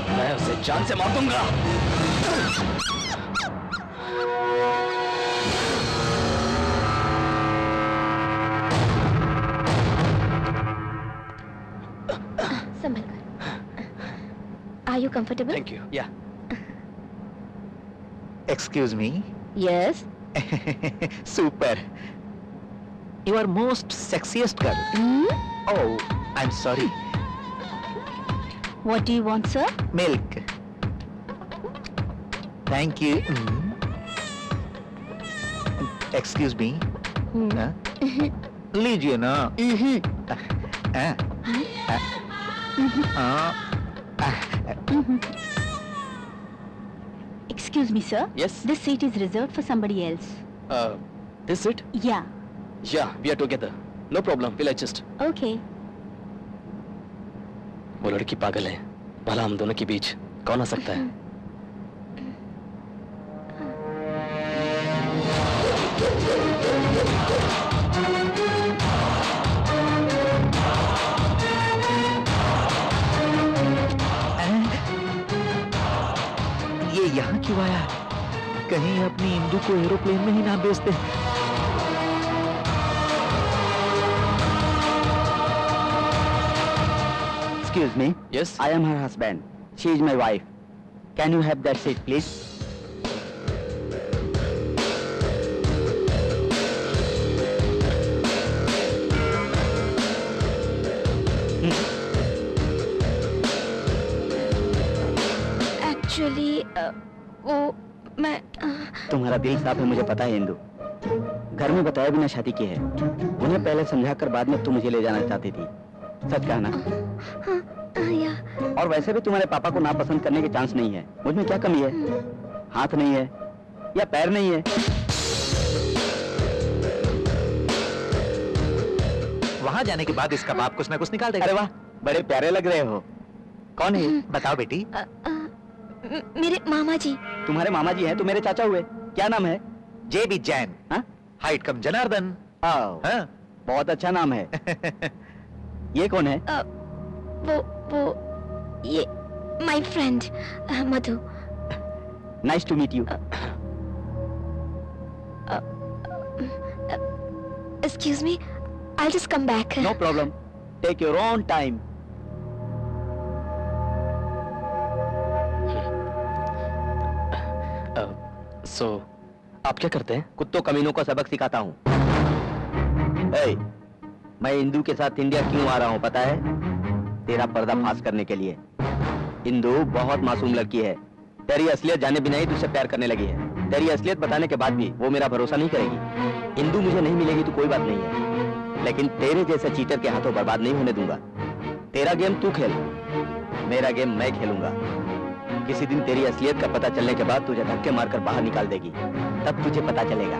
मैं उसे जान से मार दूंगा। Are you comfortable? Thank you. या Excuse me. Yes. Super. You are most sexiest girl. Oh, I'm sorry. What do you want, sir? Milk. Thank you. Excuse me. Huh? लीजिए ना। Excuse me, sir. Yes. This seat is reserved for somebody else. This it? Yeah. या we are together, no problem, will adjust. Okay. वो लड़की पागल है, भला हम दोनों के बीच कौन आ सकता है? ये यहाँ क्यों आया? कहीं अपनी इंदु को एरोप्लेन में ही ना बेचते। Excuse me. Yes? I am her husband. She is my wife. Can you have that seat, please? Actually वो मैं तुम्हारा दिल साफ है, मुझे पता है इंदु। घर में बताया बिना शादी की है। उन्हें पहले समझाकर बाद में तुम मुझे ले जाना चाहती थी। सच कहना। या और वैसे भी तुम्हारे पापा को नापसंद करने के चांस नहीं है। मुझ में क्या कमी है? हाथ नहीं है या पैर नहीं है? वहां जाने के बाद इसका बाप कुछ ना कुछ निकाल देगा। अरे वाह, बड़े प्यारे लग रहे हो। कौन है? बताओ बेटी। मेरे मामा जी। तुम्हारे मामा जी हैं तो मेरे चाचा हुए। क्या नाम है? JB जैन। हाँ? हाइट कम जनार्दन। आओ, हाँ? बहुत अच्छा नाम है। ये कौन है? वो ये my friend Madhu. Nice to meet you. Excuse me, I just come back. No problem, take your own time. So आप क्या करते हैं? कुत्तों कमीनों को सबक सिखाता हूँ। ए, मैं इंदु के साथ इंडिया क्यों आ रहा हूँ पता है? तेरा पर्दाफाश करने के लिए। इंदु बहुत मासूम लड़की है। तेरी असलियत जाने बिना ही तुझसे प्यार करने लगी है। तेरी असलियत बताने के बाद भी वो मेरा भरोसा नहीं करेगी। इंदु मुझे नहीं मिलेगी तो कोई बात नहीं है, लेकिन तेरे जैसे चीटर के हाथों बर्बाद नहीं होने दूंगा। तेरा गेम तू खेल, मेरा गेम मैं खेलूंगा। किसी दिन तेरी असलियत का पता चलने के बाद तुझे धक्के मारकर बाहर निकाल देगी, तब तुझे पता चलेगा।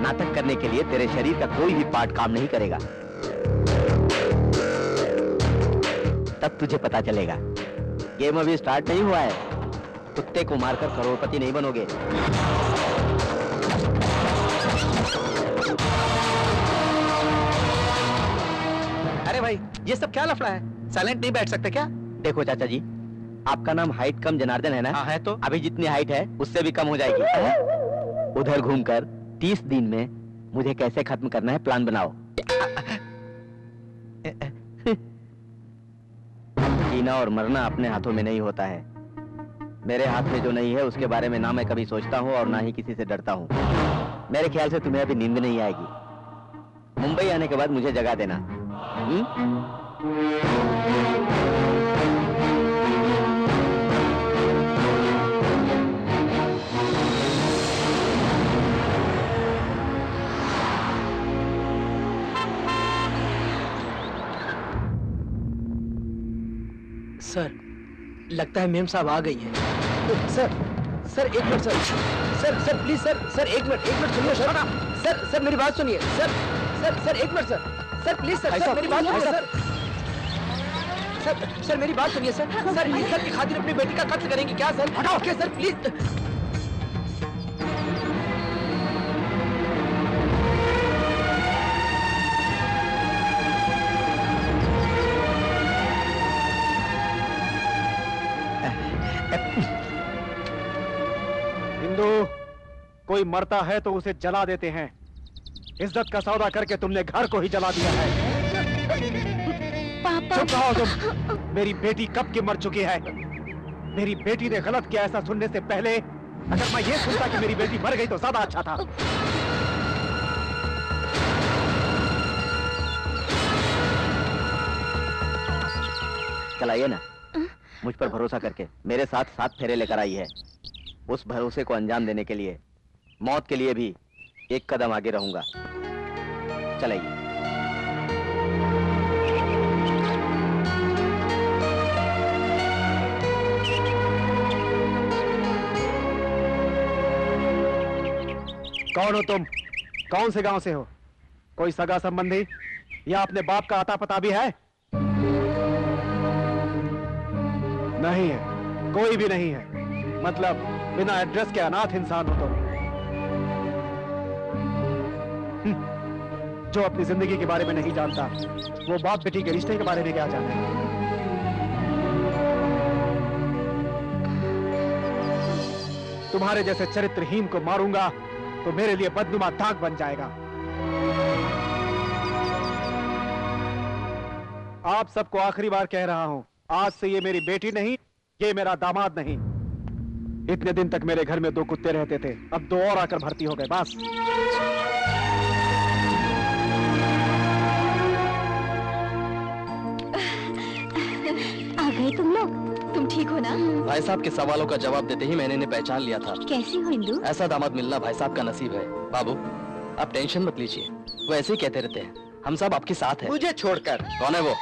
नाटक करने के लिए तेरे शरीर का कोई भी पार्ट काम नहीं करेगा, तब तुझे पता चलेगा। गेम अभी स्टार्ट नहीं हुआ है। कुत्ते को मारकर करोड़पति नहीं बनोगे। अरे भाई, ये सब क्या लफड़ा है? साइलेंट नहीं बैठ सकते क्या? देखो चाचा जी, आपका नाम हाइट कम जनार्दन है ना? हाँ है तो। अभी जितनी हाइट है उससे भी कम हो जाएगी। उधर घूमकर 30 दिन में मुझे कैसे खत्म करना है प्लान बनाओ। जीना और मरना अपने हाथों में नहीं होता है। मेरे हाथ में जो नहीं है उसके बारे में ना मैं कभी सोचता हूँ और ना ही किसी से डरता हूँ। मेरे ख्याल से तुम्हें अभी नींद नहीं आएगी। मुंबई आने के बाद मुझे जगा देना। सर, लगता है मेम साहब आ गई है। सर, सर एक minute sir, sir sir please sir एक मिनट सुनिए सर, सर मेरी बात सुनिए सर एक मिनट सर प्लीज सर मेरी बात सुनिए सर मेरी बात सुनिए सर इज्जत की खातिर अपनी बेटी का कत्ल करेंगे क्या सर? हटाओ क्या सर प्लीज। हिंदू, कोई मरता है तो उसे जला देते हैं। इज्जत का सौदा करके तुमने घर को ही जला दिया है। पापा। चुप रहो तुम। मेरी बेटी कब की मर चुकी है। मेरी बेटी ने गलत किया ऐसा सुनने से पहले अगर मैं ये सुनता कि मेरी बेटी मर गई तो ज्यादा अच्छा था। चलाइए ना, मुझ पर भरोसा करके मेरे साथ 7 फेरे लेकर आई है। उस भरोसे को अंजाम देने के लिए मौत के लिए भी एक कदम आगे रहूंगा। चलाइए। कौन हो तुम? कौन से गांव से हो? कोई सगा संबंधी या अपने बाप का आता पता भी है? नहीं है, कोई भी नहीं है। मतलब बिना एड्रेस के अनाथ इंसान हो तुम। जो अपनी जिंदगी के बारे में नहीं जानता वो बाप बेटी के रिश्ते के बारे में क्या जाने। तुम्हारे जैसे चरित्रहीन को मारूंगा तो मेरे लिए बदनुमा दाग बन जाएगा। आप सबको आखिरी बार कह रहा हूं, आज से ये मेरी बेटी नहीं, ये मेरा दामाद नहीं। इतने दिन तक मेरे घर में 2 कुत्ते रहते थे, अब 2 और आकर भर्ती हो गए। बस आ गए तुम लोग। तुम ठीक हो ना? भाई साहब के सवालों का जवाब देते ही मैंने इन्हें पहचान लिया था। कैसी हो इंदु? ऐसा दामाद मिलना भाई साहब का नसीब है। बाबू आप टेंशन मत लीजिए, वो ऐसे ही कहते रहते हैं, हम सब आपके साथ हैं। मुझे छोड़कर। कौन है वो?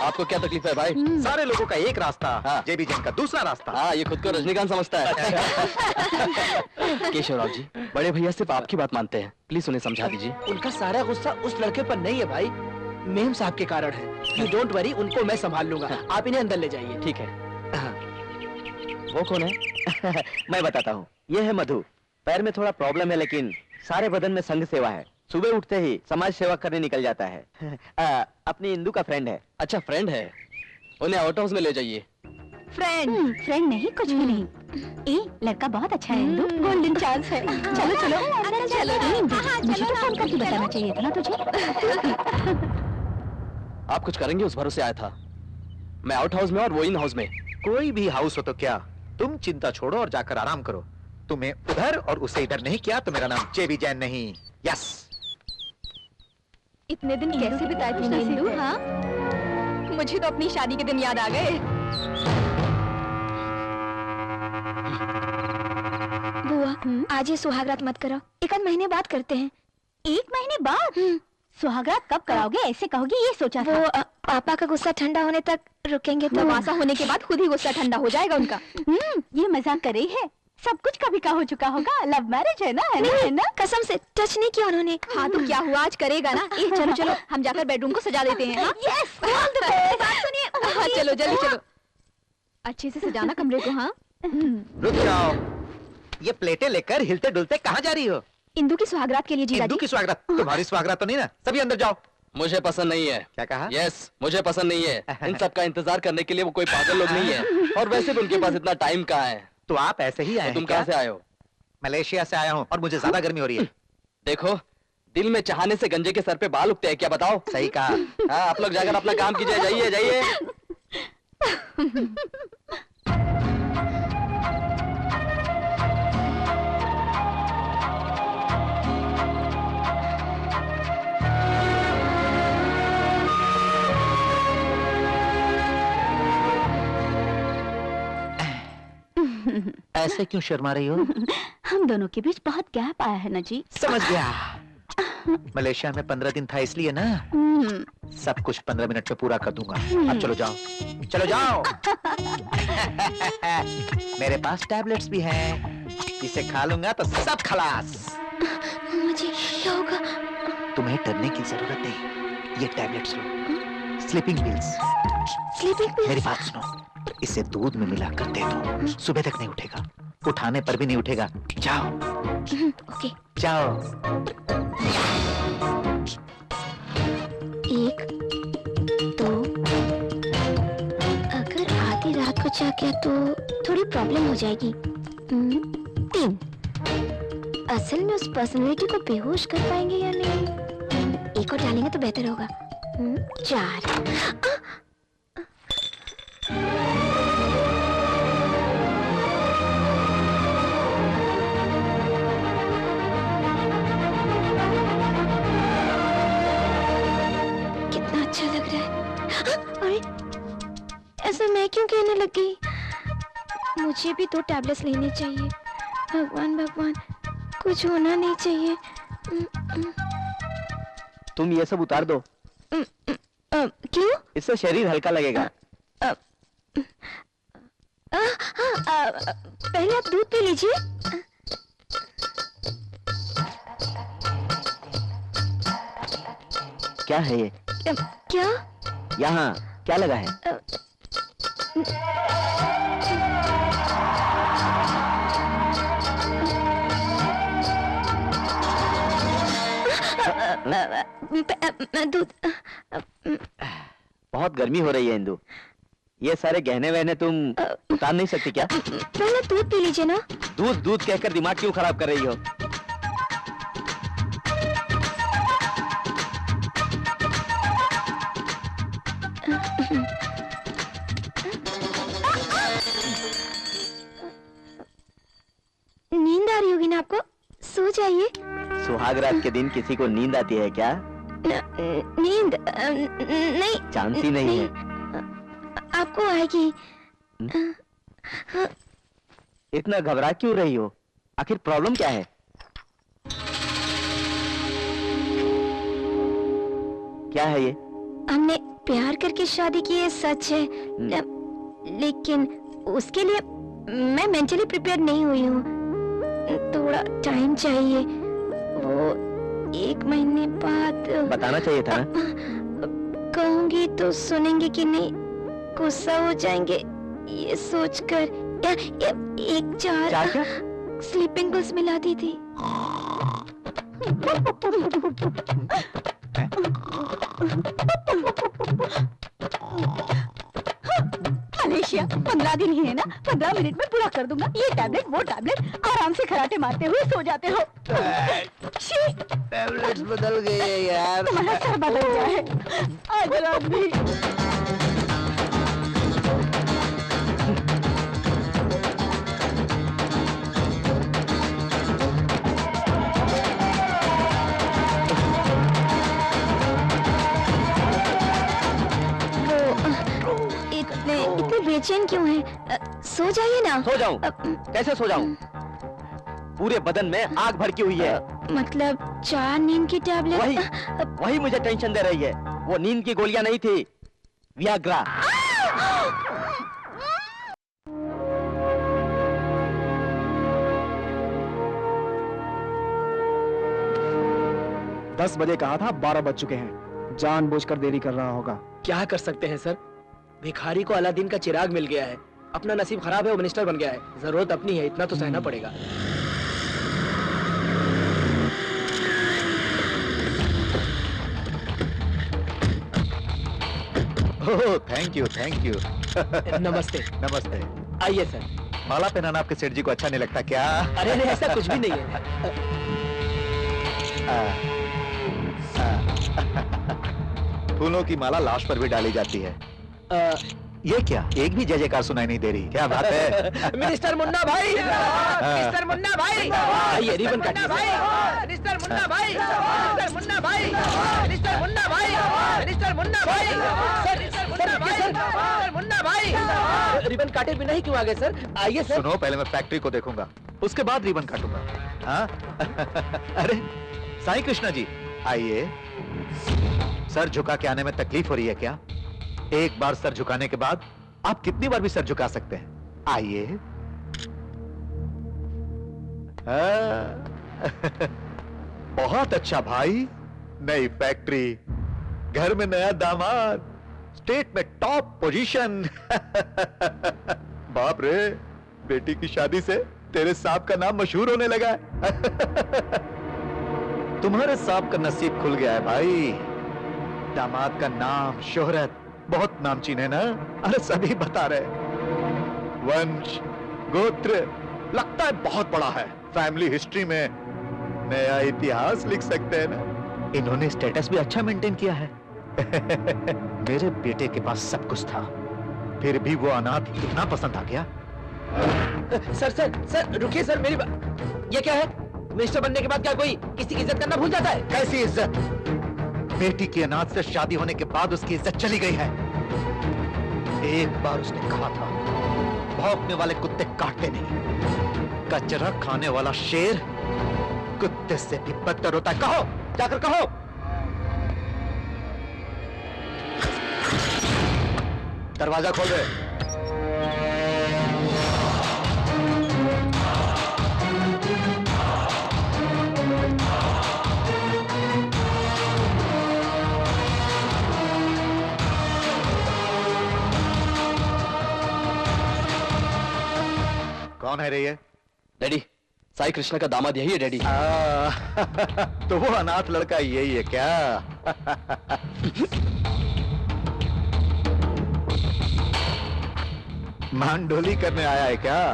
आपको क्या तकलीफ है भाई? सारे लोगों का एक रास्ता, हाँ। जेबी जैन का दूसरा रास्ता। हाँ, ये खुद को रजनीकांत समझता है। केशवराव जी, बड़े भैया सिर्फ आपकी बात मानते हैं, प्लीज उन्हें समझा दीजिए। उनका सारा गुस्सा उस लड़के पर नहीं है भाई, मेम साहब के कारण है। यू डोंट वरी, उनको मैं संभाल लूंगा। आप इन्हें अंदर ले जाइए। ठीक है। वो कौन है? मैं बताता हूँ, ये है मधु। पैर में थोड़ा प्रॉब्लम है लेकिन सारे बदन में संघ सेवा है। सुबह उठते ही समाज सेवा करने निकल जाता है। अपनी इंदू का फ्रेंड है। अच्छा फ्रेंड है, उन्हें आउट हाउस में ले जाइए। फ्रेंड नहीं, कुछ भी नहीं। ए, लड़का बहुत अच्छा है इंदु, गोल्डन चांस है। चलो चलो अंदर चलो। मुझे तो फोन करके बताना चाहिए था ना तुझे। आप कुछ करेंगे उस भरोसे आया था। मैं आउट हाउस में और वो इन हाउस में। कोई भी हाउस हो तो क्या, तुम चिंता छोड़ो और जाकर आराम करो। तुम्हें उधर और उसे इधर नहीं किया तो मेरा नाम जेबी जैन नहीं। यस। इतने दिन कैसे बिताए थे इंदु? हाँ, मुझे तो अपनी शादी के दिन याद आ गए। बुआ, आज ये सुहागरात मत करो, 1 आध महीने बाद करते हैं। 1 महीने बाद? सुहागरात कब कराओगे ऐसे कहोगे ये सोचा था। वो पापा का गुस्सा ठंडा होने तक रुकेंगे तो तमाशा होने के बाद खुद ही गुस्सा ठंडा हो जाएगा उनका। ये मजाक कर रही है। सब कुछ कभी का हो चुका होगा। लव मैरिज है ना, है ना? कसम से टच नहीं किया उन्होंने। हाँ तो क्या हुआ, आज करेगा ना। चलो चलो हम जाकर बेडरूम को सजा देते हैं। हाँ? Yes, बात सुनिए। हाँ चलो जल्दी चलो, अच्छे से सजाना कमरे को। हाँ रुक जाओ, ये प्लेटें लेकर हिलते डुलते कहाँ जा रही हो? इंदु की सुहागरात के लिए जीजा इंदू जी। की स्वागत? तुम्हारी स्वागत तो नहीं ना? सभी अंदर जाओ। मुझे पसंद नहीं है। क्या कहा? यस, मुझे पसंद नहीं है। इन सब का इंतजार करने के लिए वो कोई पागल लोग नहीं है, और वैसे भी उनके पास इतना टाइम कहाँ है। तो आप ऐसे ही आए हैं? तुम कहाँ से आए हो? मलेशिया से आया हूँ और मुझे ज्यादा गर्मी हो रही है। देखो, दिल में चाहने से गंजे के सर पे बाल उगते हैं क्या, बताओ? सही कहा। हाँ, आप लोग जाकर अपना काम कीजिए। जाइए जाइए। ऐसे क्यों शर्मा रही हो? हम दोनों के बीच बहुत गैप आया है ना जी। समझ गया। मलेशिया में 15 दिन था इसलिए ना। सब कुछ 15 मिनट में पूरा कर दूंगा। अब चलो जाओ, चलो जाओ। मेरे पास टैबलेट्स भी हैं, इसे खा लूंगा तो सब खलास। मुझे क्या होगा? तुम्हें डरने की जरूरत नहीं, ये टैबलेट्स लो, स्लीपिंग पिल्स। Sleeping pills? मेरी बात सुनो, इसे दूध में मिलाकर दे दो, सुबह तक नहीं उठेगा, उठाने पर भी नहीं उठेगा। जाओ। ओके। जाओ। 1 2, अगर आधी रात को जाग गया तो थोड़ी प्रॉब्लम हो जाएगी। 3, असल में उस पर्सनैलिटी को बेहोश कर पाएंगे या नहीं? 1 और डालेंगे तो बेहतर होगा। 4, ऐसा मैं क्यों कहने लगी? मुझे भी 2 टैबलेट्स लेने चाहिए। भगवान भगवान, कुछ होना नहीं चाहिए। तुम ये सब उतार दो। क्यों? इससे शरीर हल्का लगेगा। पहले आप दूध पी लीजिए। क्या है ये? क्या? यहाँ क्या लगा है? दूध। बहुत गर्मी हो रही है इंदु। ये सारे गहने वहने तुम उतार नहीं सकती क्या? पहले दूध पी लीजिए ना। दूध दूध कहकर दिमाग क्यों खराब कर रही हो? नींद आ रही होगी ना आपको, सो जाइए। सुहाग रात के दिन किसी को नींद आती है क्या? नींद नहीं, चांस ही नहीं है। आपको आएगी। इतना घबरा क्यों रही हो? आखिर प्रॉब्लम क्या है? क्या है ये? हमने प्यार करके शादी की है, सच है, लेकिन उसके लिए मैं मेंटली प्रिपेयर नहीं हुई हूँ। थोड़ा टाइम चाहिए। वो 1 महीने बाद बताना चाहिए था ना। कहूंगी तो सुनेंगे कि नहीं, गुस्सा हो जाएंगे ये सोचकर। एक चार क्या? स्लीपिंग पिल्स मिला दी थी। मलेशिया 15 दिन ही है ना, 15 मिनट में पूरा कर दूंगा। ये टैबलेट वो टैबलेट, आराम से खराटे मारते हुए सो जाते हो। टैबलेट्स बदल गए हैं यार। तुम्हारा सर बदल गया है आज रात भी। इतने बेचैन क्यों हैं? सो जाइए ना। सो जाऊं? कैसे सो जाऊं? पूरे बदन में आग भड़की हुई है। मतलब 4 नींद की टैबलेट? वही मुझे टेंशन दे रही है। वो नींद की गोलियां नहीं थी, वियाग्रा। दस बजे कहा था, 12 बज चुके हैं। जानबूझकर देरी कर रहा होगा। क्या कर सकते हैं सर, भिखारी को अलादीन का चिराग मिल गया है। अपना नसीब खराब है, वो मिनिस्टर बन गया है। जरूरत अपनी है, इतना तो सहना पड़ेगा। ओह थैंक यू नमस्ते। नमस्ते। आइए सर। माला पहनाना आपके सेठ जी को अच्छा नहीं लगता क्या? अरे नहीं, ऐसा कुछ भी नहीं है। फूलों की माला लाश पर भी डाली जाती है। ये क्या, एक भी जय जयकार सुनाई नहीं दे रही? क्या बात है? मिनिस्टर मुन्ना भाई, मिनिस्टर मुन्ना भाई, आइए रिबन काटिए। मिनिस्टर मुन्ना भाई, मिनिस्टर मुन्ना भाई, मिनिस्टर मुन्ना भाई, मिनिस्टर मुन्ना भाई, सर मिनिस्टर मुन्ना भाई, मिनिस्टर मुन्ना भाई। रिबन काटे बिना ही क्यों आ गए सर? आइए सर। सुनो, पहले मैं फैक्ट्री को देखूंगा, उसके बाद रिबन काटूंगा। हाँ? अरे साईं कृष्णा जी, आइए। सर झुका के आने में तकलीफ हो रही है क्या? एक बार सर झुकाने के बाद आप कितनी बार भी सर झुका सकते हैं। आइए। बहुत अच्छा भाई, नई फैक्ट्री, घर में नया दामाद, स्टेट में टॉप पोजीशन। बाप रे, बेटी की शादी से तेरे साहब का नाम मशहूर होने लगा है। तुम्हारे साहब का नसीब खुल गया है भाई। दामाद का नाम, शोहरत बहुत नामचीन है ना? अरे सभी बता रहे, वंश गोत्र लगता है बहुत बड़ा है। फैमिली हिस्ट्री में नया इतिहास लिख सकते हैं ना? इन्होंने स्टेटस भी अच्छा मेंटेन किया है। मेरे बेटे के पास सब कुछ था, फिर भी वो अनाथ इतना पसंद आ गया। सर रुकिए सर, मेरी बात। ये क्या है? मिनिस्टर बनने के बाद क्या कोई किसी की इज्जत करना भूल जाता है? कैसी इज्जत? बेटी की अनाथ से शादी होने के बाद उसकी इज्जत चली गई है। एक बार उसने कहा था, भौंकने वाले कुत्ते काटते नहीं, कचरा खाने वाला शेर कुत्ते से भी बदतर होता है। कहो, जाकर कहो। दरवाजा खोल दे। कौन है रे ये? डैडी, साई कृष्ण का दामाद यही है डैडी। तो वो अनाथ लड़का यही है क्या? मांडोली करने आया है क्या?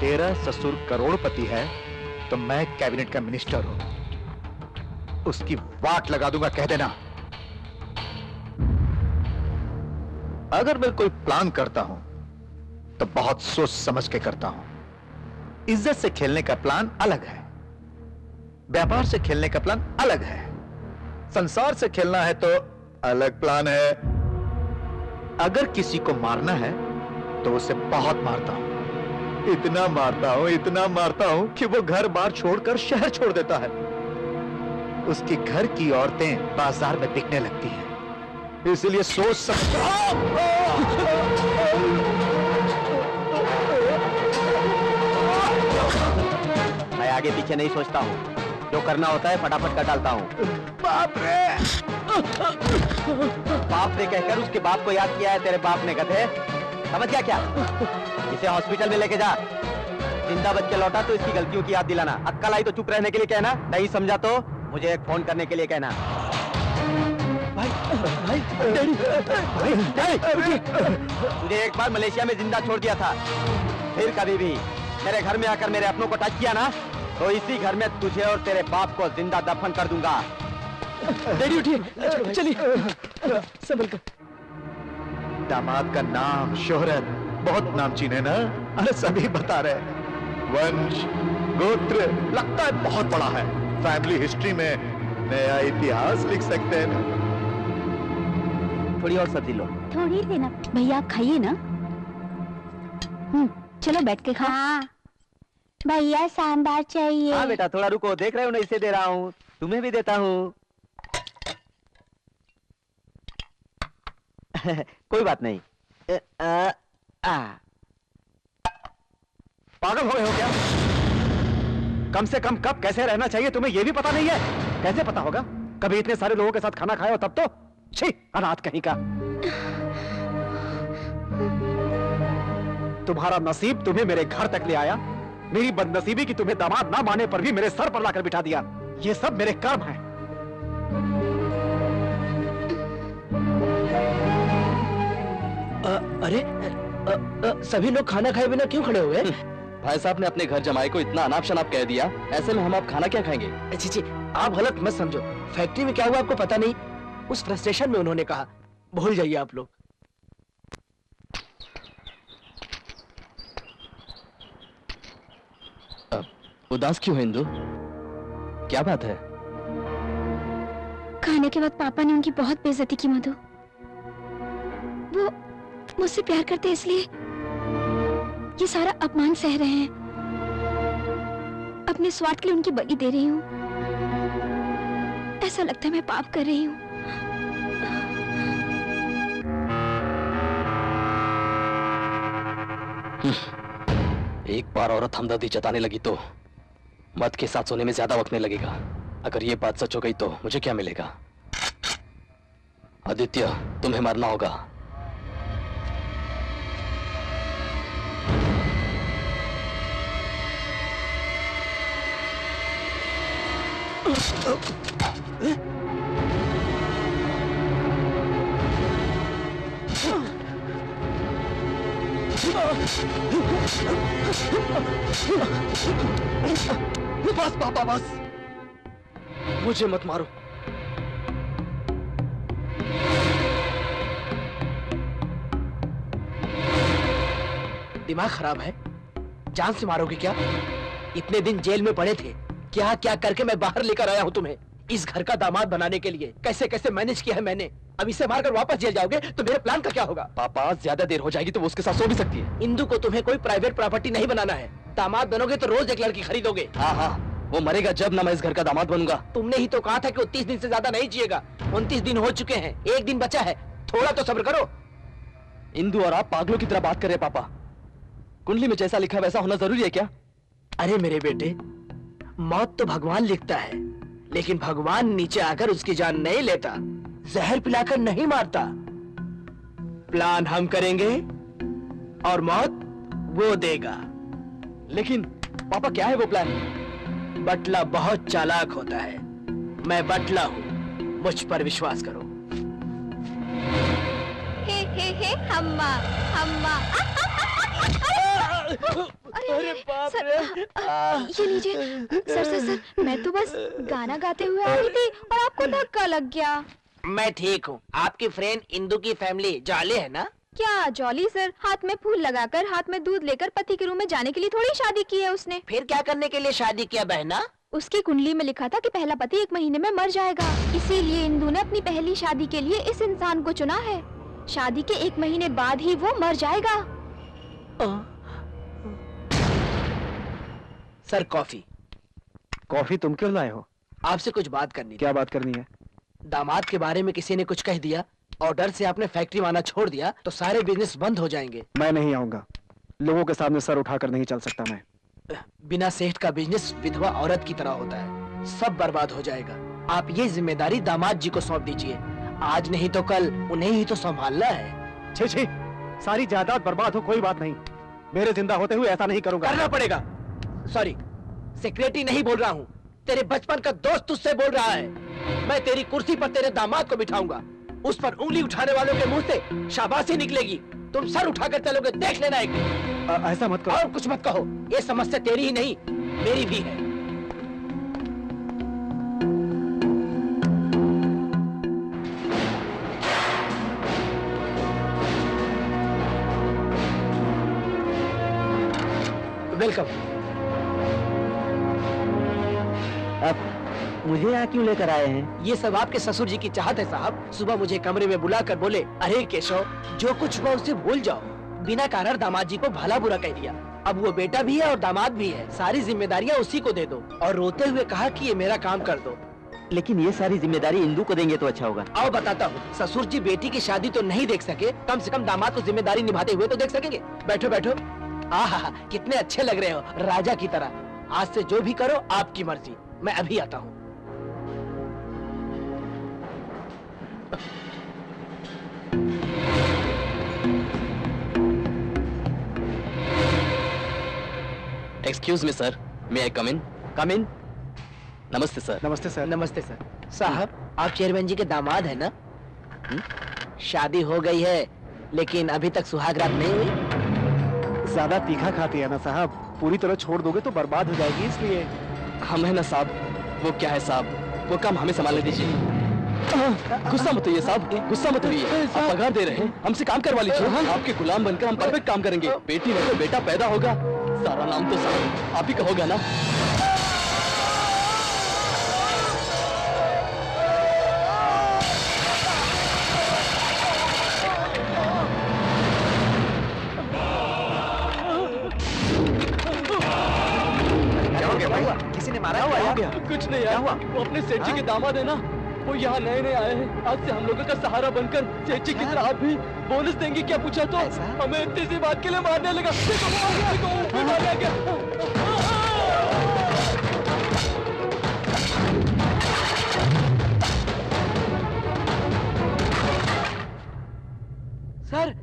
तेरा ससुर करोड़पति है तो मैं कैबिनेट का मिनिस्टर हूं, उसकी वाट लगा दूंगा, कह देना। अगर मैं कोई प्लान करता हूं तो बहुत सोच समझ के करता हूं। इज्जत से खेलने का प्लान अलग है, व्यापार से खेलने का प्लान अलग है, संसार से खेलना है तो अलग प्लान है। अगर किसी को मारना है तो उसे बहुत मारता हूं, इतना मारता हूं कि वो घर बार छोड़कर शहर छोड़ देता है। उसके घर की औरतें बाजार में बिकने लगती हैं, इसलिए सोच समझ। मैं आगे पीछे नहीं सोचता हूँ, जो करना होता है फटाफट कर डालता हूँ। बाप रे! बाप ने कहकर उसके बाप को याद किया है तेरे बाप ने, गधे। समझ गया क्या? इसे हॉस्पिटल में लेके जा, जिंदा बच के लौटा तो इसकी गलतियों की याद दिलाना। अक्कल आई तो चुप रहने के लिए कहना, नहीं समझा तो मुझे एक फोन करने के लिए कहना। भाई, तुझे एक बार मलेशिया में जिंदा छोड़ दिया था, फिर कभी भी मेरे घर में आकर मेरे अपनों को टच किया ना तो इसी घर में तुझे और तेरे बाप को जिंदा दफन कर दूंगा। डैडी उठिए, चलिए, संभल कर। दामाद का नाम, शोहरत बहुत नामचीन है ना? अरे सभी बता रहे हैं। वंश, गोत्र लगता है बहुत बड़ा है, फैमिली हिस्ट्री में नया इतिहास लिख सकते हैं ना? थोड़ी और सब्जी लो। थोड़ी लेना भैया, आप खाइए ना। चलो बैठ के खाओ। हाँ भैया सांभर चाहिए। हाँ बेटा, थोड़ा रुको, देख रहे हो ना, इसे दे रहा हूँ, तुम्हें भी देता हूँ। कोई बात नहीं। पागल हो गए हो क्या? कम से कम कब कैसे रहना चाहिए तुम्हें ये भी पता नहीं है? कैसे पता होगा? कभी इतने सारे लोगों के साथ खाना खाए हो तब तो? छी, अनाथ कहीं का। तुम्हारा नसीब तुम्हें मेरे घर तक ले आया, मेरी बदनसीबी की तुम्हें दामाद ना माने पर भी मेरे सर पर लाकर बिठा दिया। ये सब मेरे कर्म हैं। अरे सभी लोग खाना खाए बिना क्यों खड़े हुए? भाई साहब ने अपने घर जमाई को इतना अनाप शनाप कह दिया, ऐसे में हम आप खाना क्या खाएंगे? जी, आप गलत मत समझो। फैक्ट्री में क्या हुआ आपको पता नहीं, उस फ्रस्ट्रेशन में उन्होंने कहा। भूल जाइए आप लोग। उदास क्यों है इंदु? क्या बात है? खाने के बाद पापा ने उनकी बहुत बेइज्जती की मधु। वो मुझसे प्यार करते इसलिए ये सारा अपमान सह रहे हैं। अपने स्वार्थ के लिए उनकी बलि दे रही हूँ। ऐसा लगता है मैं पाप कर रही हूँ। एक बार औरत हमदर्दी जताने लगी तो मर्द के साथ सोने में ज्यादा वक्त नहीं लगेगा। अगर ये बात सच हो गई तो मुझे क्या मिलेगा? आदित्य, तुम्हें मरना होगा। बस पापा बस, मुझे मत मारो। दिमाग खराब है? जान से मारोगे क्या? इतने दिन जेल में पड़े थे, क्या क्या करके मैं बाहर लेकर आया हूं तुम्हें। इस घर का दामाद बनाने के लिए कैसे कैसे मैनेज किया है मैंने। अब इसे मारकर वापस जेल जाओगे तो मेरे प्लान का क्या होगा? पापा ज्यादा देर हो जाएगी तो वो उसके साथ सो भी सकती है। इंदु को तुम्हें कोई प्राइवेट प्रॉपर्टी नहीं बनाना है। दामाद बनोगे तो रोज एक लड़की खरीदोगे। हाँ, वो मरेगा जब ना मैं इस घर का दामाद बनूंगा। तुमने ही तो कहा था कि वो 30 दिन से ज्यादा नहीं जिएगा। 29 दिन हो चुके हैं, 1 दिन बचा है, थोड़ा तो सब्र करो। इंदु और आप पागलों की तरह बात कर रहे हैं पापा। कुंडली में जैसा लिखा वैसा होना जरूरी है क्या? अरे मेरे बेटे, मौत तो भगवान लिखता है, लेकिन भगवान नीचे आकर उसकी जान नहीं लेता, जहर पिलाकर नहीं मारता। प्लान हम करेंगे और मौत वो देगा। लेकिन पापा क्या है वो प्लान? बटला बहुत चालाक होता है। मैं बटला हूँ, मुझ पर विश्वास करो। हे हम्मा हम्मा। अरे बाप सर, रे। ये लीजिए। सर, मैं तो बस गाना गाते हुए आ रही थी और आपको धक्का लग गया। मैं ठीक हूँ। आपकी फ्रेंड इंदु की फैमिली जाले है ना? क्या जॉली सर? हाथ में फूल लगाकर, हाथ में दूध लेकर पति के रूम में जाने के लिए थोड़ी शादी की है उसने। फिर क्या करने के लिए शादी किया बहना? उसकी कुंडली में लिखा था कि पहला पति 1 महीने में मर जाएगा, इसीलिए इंदु ने अपनी पहली शादी के लिए इस इंसान को चुना है। शादी के 1 महीने बाद ही वो मर जाएगा। Sir coffee. कॉफी तुम क्यों लाए हो? आपसे कुछ बात करनी थी। क्या बात करनी है? दामाद के बारे में किसी ने कुछ कह दिया और डर से आपने फैक्ट्री आना छोड़ दिया तो सारे बिजनेस बंद हो जाएंगे। मैं नहीं आऊंगा। लोगों के सामने सर उठाकर नहीं चल सकता मैं। बिना सेठ का बिजनेस विधवा औरत की तरह होता है, सब बर्बाद हो जाएगा। आप ये जिम्मेदारी दामाद जी को सौंप दीजिए। आज नहीं तो कल उन्हें ही तो संभालना है। छी, सारी जायदाद बर्बाद हो कोई बात नहीं, मेरे जिंदा होते हुए ऐसा नहीं करूंगा। करना पड़ेगा। सॉरी, सेक्रेटरी नहीं बोल रहा हूँ, तेरे बचपन का दोस्त तुझसे बोल रहा है। मैं तेरी कुर्सी पर तेरे दामाद को बिठाऊंगा, उस पर उंगली उठाने वालों के मुंह से शाबाशी निकलेगी। तुम सर उठाकर चलोगे, देख लेना एक दिन। ऐसा मत करो। और कुछ मत कहो, ये समस्या तेरी ही नहीं मेरी भी है। वेलकम। अब मुझे यहाँ क्यों लेकर आए हैं? ये सब आपके ससुर जी की चाहत है साहब। सुबह मुझे कमरे में बुलाकर बोले, अरे केशव, जो कुछ हुआ उसे भूल जाओ। बिना कारण दामाद जी को भला बुरा कह दिया। अब वो बेटा भी है और दामाद भी है, सारी जिम्मेदारियाँ उसी को दे दो। और रोते हुए कहा कि ये मेरा काम कर दो। लेकिन ये सारी जिम्मेदारी इंदु को देंगे तो अच्छा होगा। आओ बताता हूँ। ससुर जी बेटी की शादी तो नहीं देख सके, कम से कम दामाद को जिम्मेदारी निभाते हुए तो देख सकेंगे। बैठो बैठो। आहा, कितने अच्छे लग रहे हो, राजा की तरह। आज से जो भी करो आपकी मर्जी। मैं अभी आता हूँ। एक्सक्यूज मी सर, मे आई कम इन? कम इन। नमस्ते सर। नमस्ते सर। नमस्ते सर। साहब, आप चेयरमैन जी के दामाद है ना? शादी हो गई है लेकिन अभी तक सुहाग रात नहीं हुई। ज्यादा तीखा खाती है ना साहब, पूरी तरह छोड़ दोगे तो बर्बाद हो जाएगी, इसलिए। हम है ना साहब। वो क्या है साहब, वो काम हमें संभालने दीजिए। गुस्सा मत होइए साहब, गुस्सा मत होइए। आप पगार दे रहे हैं, हमसे काम करवा लीजिए। आपके गुलाम बनकर हम परफेक्ट काम करेंगे। बेटी नहीं तो बेटा पैदा होगा, सारा नाम तो साहब आप ही का होगा ना। किसी ने मारा है? कुछ नहीं यार, वो अपने सेठ जी के दामाद है ना, वो यहाँ नए नए आए हैं। आज से हम लोगों का सहारा बनकर सेठ जी की तरह आप भी बोनस देंगे क्या पूछा तो हमें इतनी सी बात के लिए मारने लगा। देखो, वो आ गया, देखो, ऊपर आ गया क्या? सर,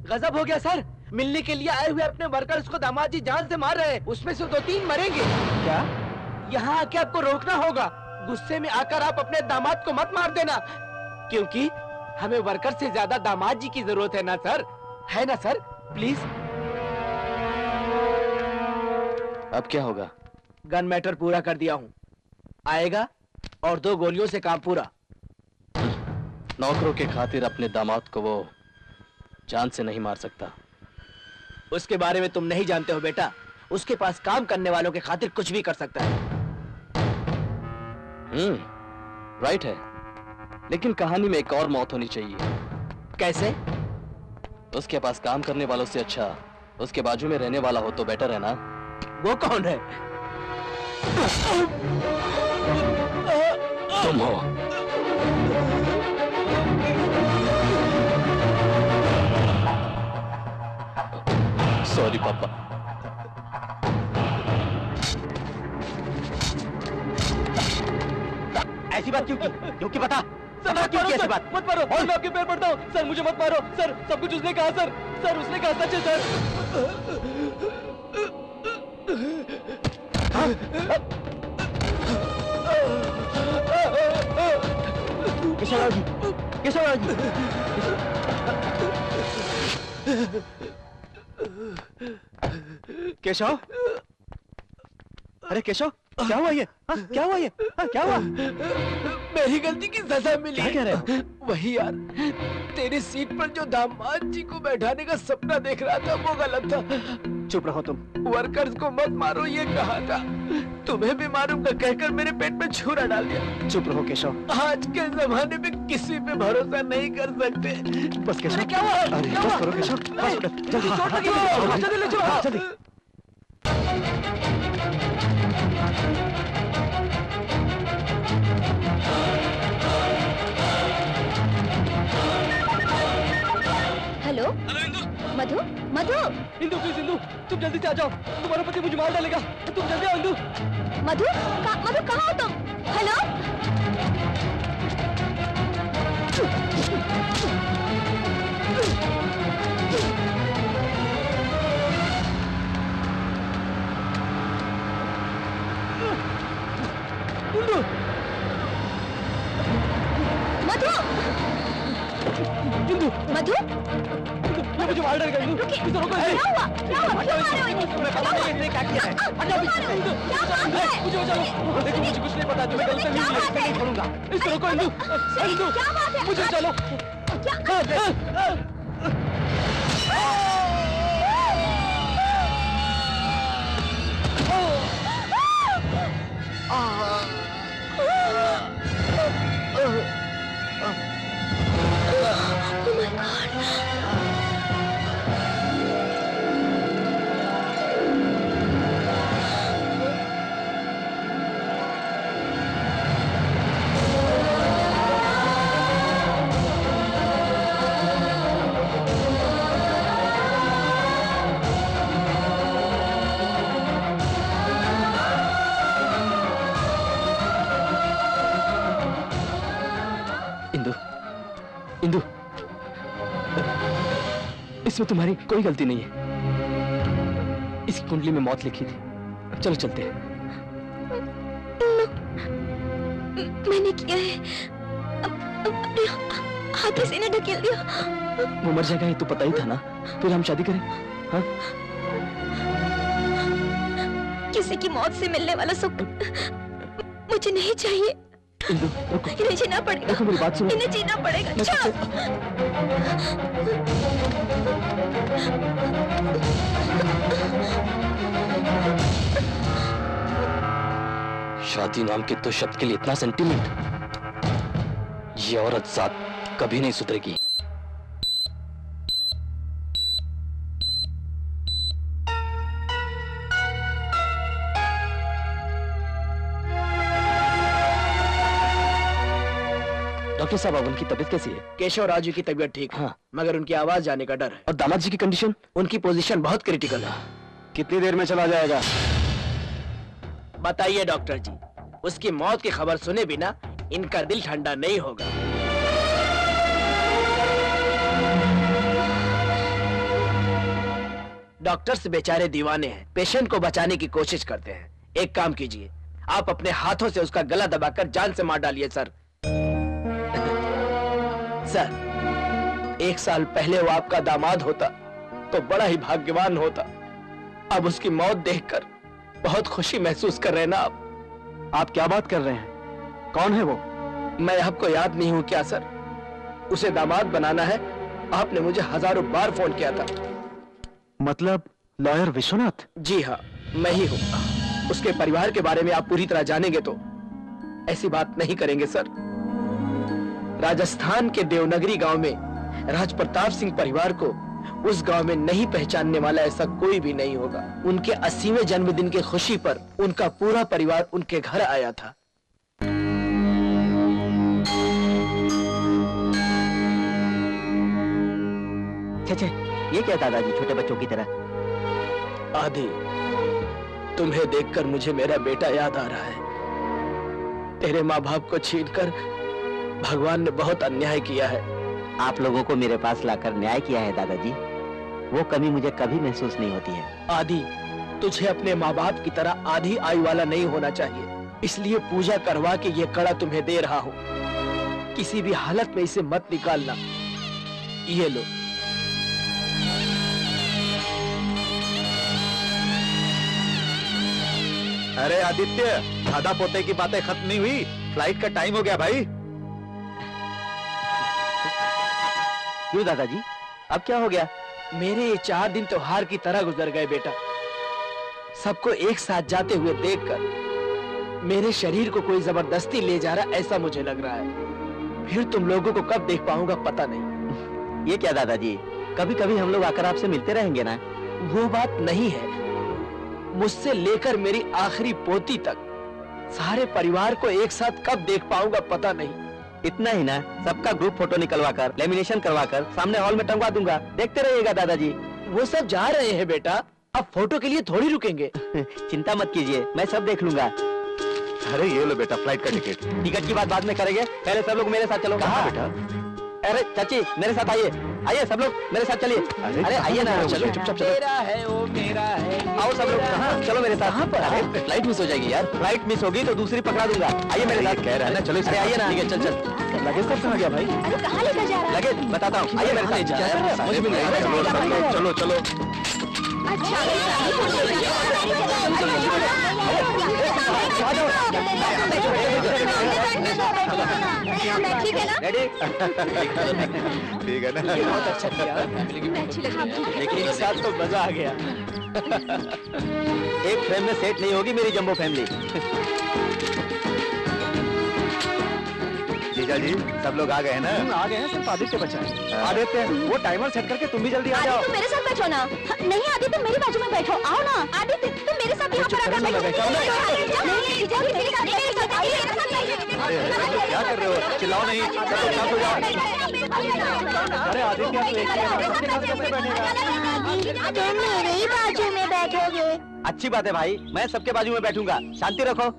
गजब हो गया सर। मिलने के लिए आए हुए अपने वर्कर्स को दामाद जी जान से मार रहे हैं, उसमें से 2-3 मरेंगे। क्या? यहाँ आके आपको रोकना होगा। गुस्से में आकर आप अपने दामाद को मत मार देना, क्योंकि हमें वर्कर से ज्यादा दामाद जी की जरूरत है ना सर, है ना सर? प्लीज। अब क्या होगा? गन मैटर पूरा कर दिया हूँ, आएगा और 2 गोलियों से काम पूरा। नौकरों के खातिर अपने दामाद को वो जान से नहीं मार सकता। उसके बारे में तुम नहीं जानते हो बेटा, उसके पास काम करने वालों के खातिर कुछ भी कर सकता है। राइट है, लेकिन कहानी में एक और मौत होनी चाहिए। कैसे? उसके पास काम करने वालों से अच्छा उसके बाजू में रहने वाला हो तो बेटर है ना। वो कौन है? तुम हो। सॉरी पापा। ऐसी बात क्यों की? क्योंकि बता सर मत क्यों मारो, की ऐसी सर, बात? मत मारो, मैं आपके पैर पड़ता हूँ सर, मुझे मत मारो सर, सब कुछ उसने कहा सर, सर उसने कहा सच है सर। केशवराव जी, केशवराव जी। केशव, अरे केशव, क्या हुआ ये? हाँ, क्या हुआ ये? हाँ, क्या हुआ? मेरी गलती की सजा मिली। क्या कह रहे हो? वही यार, तेरी सीट पर जो दामाद जी को बैठाने का सपना देख रहा था वो गलत था। चुप रहो तुम। वर्कर्स को मत मारो ये कहा था, तुम्हें भी मारूंगा कहकर मेरे पेट में छुरा डाल दिया। चुप रहो केशव। आज के जमाने में किसी पे भरोसा नहीं कर सकते। बस केशव। क्या हुआ? अरे क्या बस हुआ? करो केशव, हॉस्पिटल जल्दी। चोट लगी है, जल्दी ले चलो। जल्दी। Hello Indu, Madhu, Madhu, Indu please Indu, तुम जल्दी से आ जाओ, तुम्हारा पति मुझे मार डालेगा, तुम जल्दी आओ इंदु। मधु, मधु कहाँ हो तुम? हेलो इंदु, मधु, इंदु, मधु, वो मुझे मार डालेगा इंदु, रुकिए। इसे रोको। क्या हुआ? क्या हुआ? क्यों मारे हो इन्हें? तुम्हें पता नहीं है इसने क्या किया है? क्यों मारे हो? क्या बात है? मुझे बचा लो, देखो मुझे कुछ नहीं पता, तुम्हें गलती क्या नहीं बात है? है, छोड़ूंगा। इसे रोको इंदु, इंदु, क्या बात है? मुझे बचा लो। क्या? Oh my God! Indu, Indu, इसमें तुम्हारी कोई गलती नहीं है, इसकी कुंडली में मौत लिखी थी। चलो चलते हैं। मैंने किया है, अपने हाथों से इन्हें ढकेल दिया। वो मर जाएगा ये तो पता ही था ना, फिर हम शादी करें? हाँ? किसी की मौत से मिलने वाला सुख मुझे नहीं चाहिए। इंदु, रुको, इन्हें जीना पड़ेगा। रुको, मेरी बात सुनो। इन्हें जीना पड़ेगा। मैं चलो। शादी नाम के तो शब्द के लिए इतना सेंटीमेंट, ये औरत जात कभी नहीं सुधरेगी। डॉक्टर साहब, अब उनकी तबीयत कैसी है? केशव राजू की तबीयत ठीक है, हाँ। मगर उनकी आवाज जाने का डर है। और दामाद जी की कंडीशन? उनकी पोजीशन बहुत क्रिटिकल है। कितनी देर में चला जाएगा? बताइए डॉक्टर जी, उसकी मौत की खबर सुने बिना इनका दिल ठंडा नहीं होगा। डॉक्टर्स बेचारे दीवाने हैं, पेशेंट को बचाने की कोशिश करते हैं। एक काम कीजिए, आप अपने हाथों से उसका गला दबाकर जान से मार डालिए सर। सर, 1 साल पहले वो आपका दामाद होता तो बड़ा ही भाग्यवान होता। अब उसकी मौत देखकर बहुत खुशी महसूस कर रहे हैं ना आप क्या बात कर रहे हैं? कौन है वो? मैं आपको याद नहीं हूं क्या सर? उसे दामाद बनाना है, आपने मुझे हजारों बार फोन किया था। मतलब लॉयर विश्वनाथ? जी हाँ, मैं ही हूं। उसके परिवार के बारे में आप पूरी तरह जानेंगे तो ऐसी बात नहीं करेंगे सर। राजस्थान के देवनगरी गांव में राजप्रताप सिंह परिवार को उस गांव में नहीं पहचानने वाला ऐसा कोई भी नहीं होगा। उनके 80वें जन्मदिन की खुशी पर उनका पूरा परिवार उनके घर आया था। छे, ये क्या दादाजी छोटे बच्चों की तरह? आदि, तुम्हें देखकर मुझे मेरा बेटा याद आ रहा है। तेरे माँ बाप को छीनकर भगवान ने बहुत अन्याय किया है। आप लोगों को मेरे पास लाकर न्याय किया है दादाजी, वो कमी मुझे कभी महसूस नहीं होती है। आदि, तुझे अपने माँ बाप की तरह आधी आयु वाला नहीं होना चाहिए, इसलिए पूजा करवा के ये कड़ा तुम्हें दे रहा हूँ। किसी भी हालत में इसे मत निकालना। ये लो। अरे आदित्य, दादा पोते की बातें खत्म नहीं हुई, फ्लाइट का टाइम हो गया भाई। क्यों दादाजी, अब क्या हो गया? मेरे ये 4 दिन त्योहार की तरह गुजर गए बेटा। सबको एक साथ जाते हुए देखकर मेरे शरीर को कोई जबरदस्ती ले जा रहा ऐसा मुझे लग रहा है। फिर तुम लोगों को कब देख पाऊंगा पता नहीं। ये क्या दादाजी, कभी कभी हम लोग आकर आपसे मिलते रहेंगे ना? वो बात नहीं है। मुझसे लेकर मेरी आखिरी पोती तक सारे परिवार को एक साथ कब देख पाऊंगा पता नहीं। इतना ही ना, सबका ग्रुप फोटो निकलवाकर लेमिनेशन करवाकर सामने हॉल में टंगवा दूंगा, देखते रहिएगा दादाजी। वो सब जा रहे हैं बेटा, अब फोटो के लिए थोड़ी रुकेंगे। चिंता मत कीजिए, मैं सब देख लूंगा। अरे ये लो बेटा फ्लाइट का टिकट। टिकट की बात बाद में करेंगे, पहले सब लोग मेरे साथ चलो। कहाँ बेटा? अरे चाची मेरे साथ आइए, आइए सब लोग मेरे साथ चलिए। अरे आइए ना, चलो चुपचाप चलो। मेरा है वो मेरा है। आओ सब लोग, कहाँ? चलो मेरे साथ। कहाँ पर? अरे फ्लाइट मिस हो जाएगी यार। फ्लाइट मिस होगी तो दूसरी पकड़ा दूंगा। आइए मेरे साथ। कह रहा है ना, चलो। अरे आइए ना। ठीक है, चल चल। लगेज कब कहाँ गया भाई? अरे कहाँ लेकर जा रहा है? लगेज बताता हूँ, आइए मेरे साथ। समझ में नहीं आ रहा। चलो चलो। अच्छा ठीक है ना? रेडी? ठीक है ना? बहुत अच्छा किया। अच्छी लगी। लेकिन एक साथ तो मजा आ गया। एक फ्रेम में सेट नहीं होगी मेरी जंबो फैमिली। जीजा जी सब लोग आ गए हैं ना? आ गए हैं, सिर्फ आदित्य बचा है। आदित्य, वो टाइमर सेट करके तुम भी जल्दी आ जाओ। तुम मेरे साथ बैठो ना। नहीं आदित्य मेरी बाजू में बैठो, आओ ना। आदित्य तुम मेरे साथ यहाँ पर आकर बैठो। नहीं जीजा जी मेरे साथ आइए। अरे क्या कर रहे हो? चिल्लाओ नहीं, सब शांत हो जाओ। अरे आदित्य तो एक ही साथ कैसे बैठेगा? तुम मेरे ही बाजू में बैठोगे। अच्छी बात है भाई, मैं सबके बाजू में बैठूंगा। शांति रखो।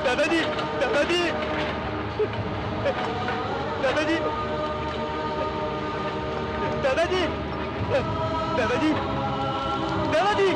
दादाजी, दादाजी, दादाजी, दादाजी, दादाजी, दादाजी।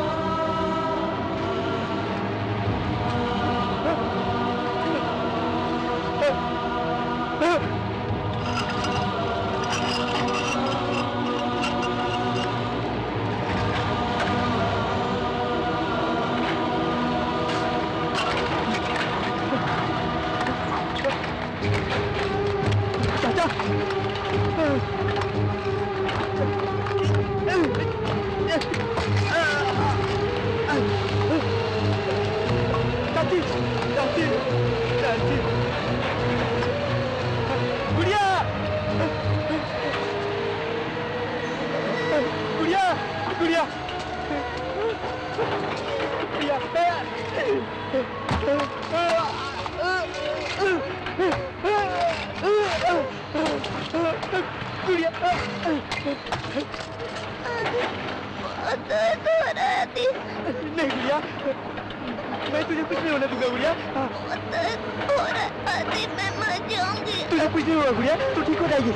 चाची चाची चाची गुड़िया गुड़िया गुड़िया गुड़िया नहीं गुड़िया मैं तुझे कुछ नहीं होने दूंगा गुड़िया मैं मर जाऊंगी। तुझे कुछ नहीं होगा गुड़िया तू ठीक हो जाएगी।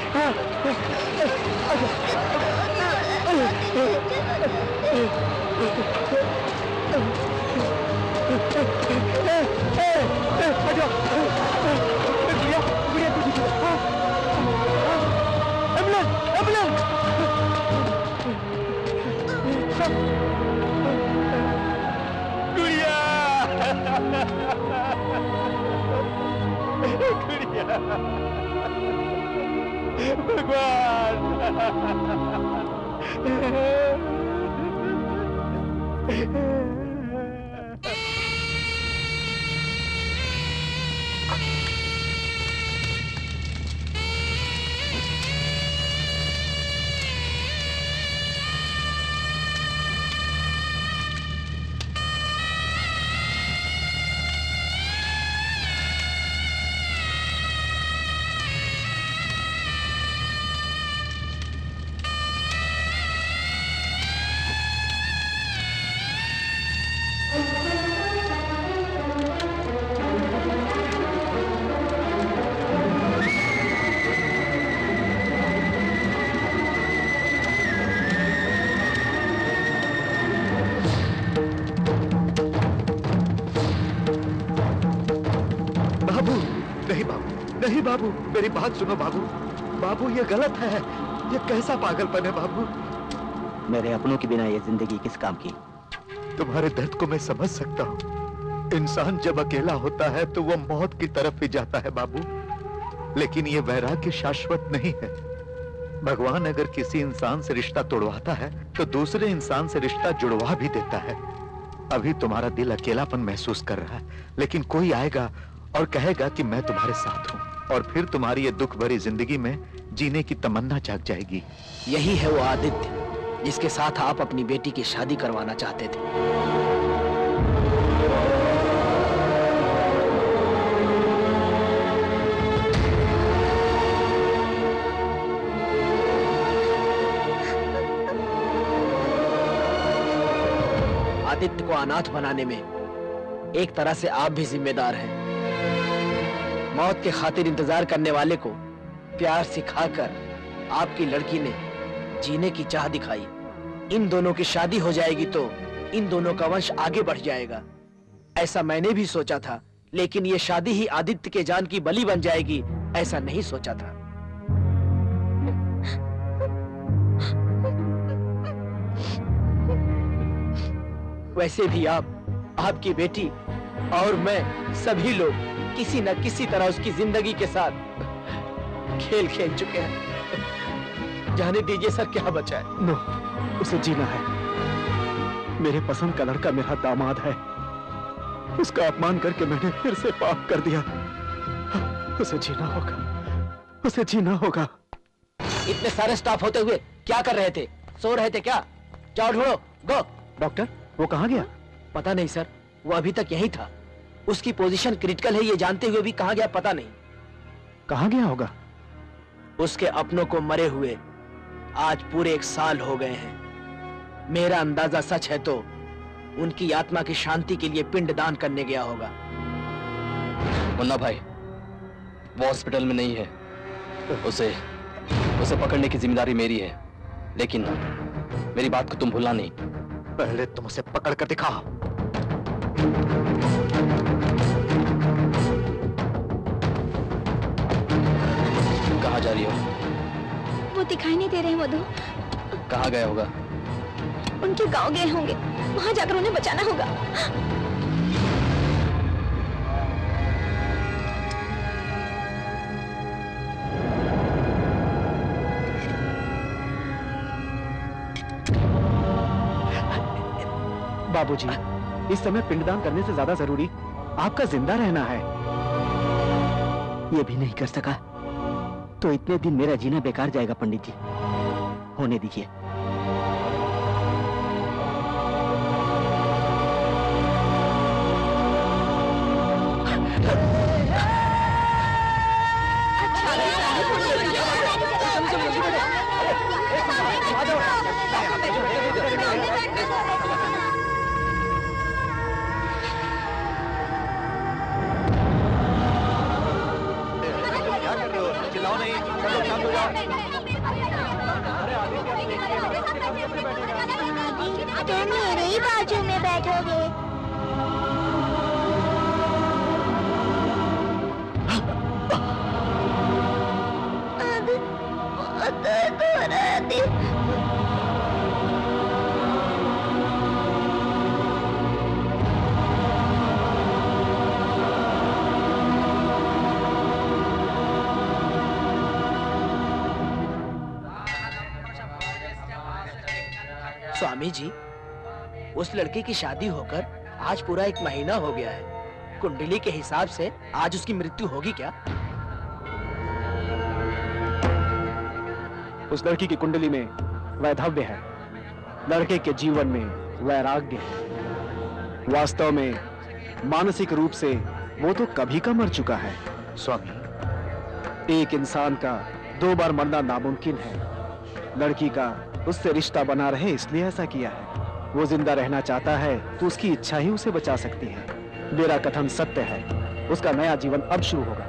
गुड़िया गुड़िया तू ठीक हो एम्बुलेंस एम्बुलेंस गुड़िया गुड़िया भगवान नहीं बाबू, मेरी बात सुनो बाबू। बाबू ये गलत है, ये कैसा पागलपन है बाबू। मेरे अपनों के बिना ये जिंदगी किस काम की। तुम्हारे दर्द को मैं समझ सकता हूँ। इंसान जब अकेला होता है तो वो मौत की तरफ ही जाता है बाबू, लेकिन ये वैराग्य शाश्वत नहीं है। भगवान अगर किसी इंसान से रिश्ता तोड़वाता है तो दूसरे इंसान से रिश्ता जुड़वा भी देता है। अभी तुम्हारा दिल अकेलापन महसूस कर रहा है, लेकिन कोई आएगा और कहेगा कि मैं तुम्हारे साथ हूँ, और फिर तुम्हारी ये दुख भरी जिंदगी में जीने की तमन्ना जाग जाएगी। यही है वो आदित्य जिसके साथ आप अपनी बेटी की शादी करवाना चाहते थे। आदित्य को अनाथ बनाने में एक तरह से आप भी जिम्मेदार हैं। मौत के खातिर इंतजार करने वाले को प्यार सिखाकर आपकी लड़की ने जीने की चाह दिखाई। इन दोनों की शादी हो जाएगी तो इन दोनों का वंश आगे बढ़ जाएगा, ऐसा मैंने भी सोचा था। लेकिन ये शादी ही आदित्य के जान की बलि बन जाएगी, ऐसा नहीं सोचा था। वैसे भी आप, आपकी बेटी और मैं, सभी लोग किसी न किसी तरह उसकी जिंदगी के साथ खेल खेल चुके हैं। जाने दीजिए सर, क्या बचा है। नो, उसे जीना है। मेरे पसंद का लड़का मेरा दामाद है, उसका अपमान करके मैंने फिर से पाप कर दिया। उसे जीना होगा, उसे जीना होगा। इतने सारे स्टाफ होते हुए क्या कर रहे थे? सो रहे थे क्या? जाओ ढूंढो, गो। डॉक्टर, वो कहाँ गया? पता नहीं सर, वो अभी तक यही था। उसकी पोजीशन क्रिटिकल है ये जानते हुए भी कहाँ गया पता नहीं। कहाँ गया होगा? उसके अपनों को मरे हुए आज पूरे 1 साल हो गए हैं। मेरा अंदाजा सच है तो उनकी आत्मा की शांति के लिए पिंडदान करने गया होगा। मुन्ना भाई, वो हॉस्पिटल में नहीं है। उसे पकड़ने की जिम्मेदारी मेरी है, लेकिन मेरी बात को तुम भूलना नहीं। पहले तुम उसे पकड़ कर दिखाओ। कहाँ जा रही हो? वो दिखाई नहीं दे रहे मधु। कहाँ गया होगा? उनके गांव गए होंगे, वहां जाकर उन्हें बचाना होगा। बाबूजी, इस समय पिंडदान करने से ज्यादा जरूरी आपका जिंदा रहना है। ये भी नहीं कर सका तो इतने दिन मेरा जीना बेकार जाएगा पंडित जी। होने दीजिए। तुम मेरे ही बाजू में बैठोगे। अब बहुत दर्द हो रहा है। स्वामी जी, उस लड़के की शादी होकर आज पूरा 1 महीना हो गया है। कुंडली के हिसाब से आज उसकी मृत्यु होगी क्या? उस लड़की की कुंडली में वैधव्य है, लड़के के जीवन में वैराग्य है। वास्तव में मानसिक रूप से वो तो कभी का मर चुका है। स्वामी, एक इंसान का 2 बार मरना नामुमकिन है। लड़की का उससे रिश्ता बना रहे इसलिए ऐसा किया है। वो जिंदा रहना चाहता है तो उसकी इच्छा ही उसे बचा सकती है। मेरा कथन सत्य है। उसका नया जीवन अब शुरू होगा।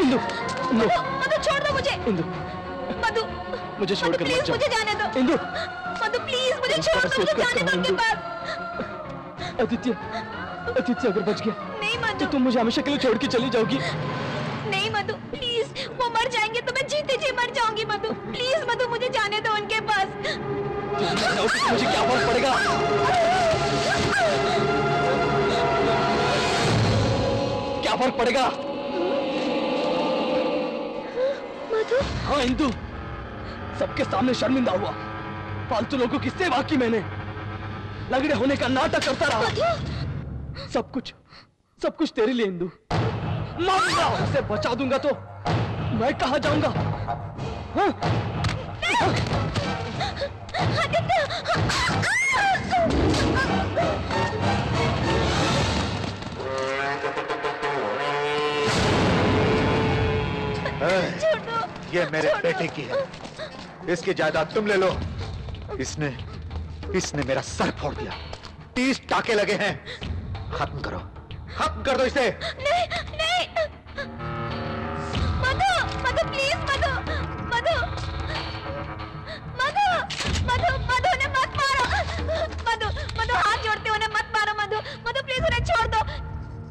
इंदु, इंदु, मधु छोड़ दो मुझे। इंदु, मधु मुझे छोड़कर मत जाओ। मुझे जाने दो। इंदु, मधु प्लीज मुझे छोड़ दो, मुझे जाने दो उनके पास। आदित्य, आदित्य अगर बच गया नहीं मधु, तो तुम मुझे हमेशा के लिए छोड़ के चली जाओगी। नहीं मधु प्लीज, वो मर जाएंगे तो मैं जीते जी मर जाऊंगी। मधु प्लीज, मधु मुझे जाने दो उनके पास। मुझे क्या फर्क पड़ेगा? क्या फर्क पड़ेगा? मधु। हाँ इंदु, सबके सामने शर्मिंदा हुआ। फालतू लोगों की सेवा की मैंने, लगड़े होने का नाटक करता रहा। सब कुछ तेरे लिए इंदु। मारूंगा, उसे बचा दूंगा तो मैं कहां जाऊंगा? हाँ? ये मेरे बेटे की है, इसकी जायदाद तुम ले लो। इसने मेरा सर फोड़ दिया, 30 टाके लगे हैं। खत्म करो, खत्म कर दो इसे। नहीं नहीं मधु, मधु प्लीज, मधु मधु मधु मधु मधु ने मत मारो। मधु मधु हाथ जोड़ते हो, उन्हें मत मारो। मधु मधु प्लीज उन्हें छोड़ दो।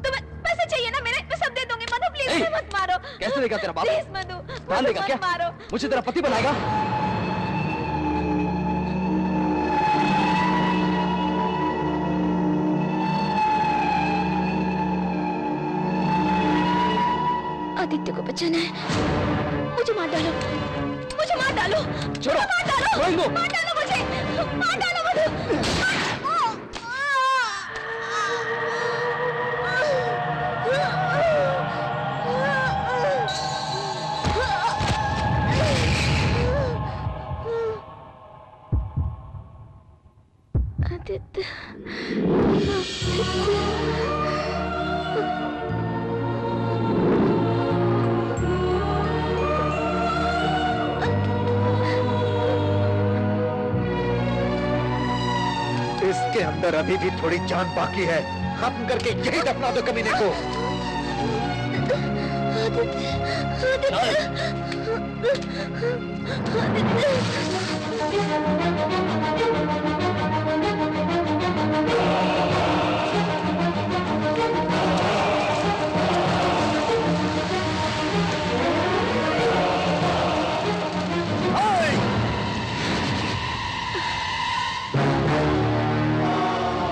तुम्हें पैसे चाहिए ना मेरे, मैं सब दे दूंगी। मधु प्लीज उन्हें मत मारो। कैसे देगा तेरा बाप? प्लीज मधु, मान देगा क्या? मारो। मुझे तेरा पति बनाएगा? आदित्य को बचाना है। मुझे मार डालो, मुझे मार डालो। छोड़ो, मार डालो, छोड़ मार डालो मुझे, मार डालो मुझे। आदित्य, इसके अंदर अभी भी थोड़ी जान बाकी है। खत्म करके यही दफना दो कमीने को।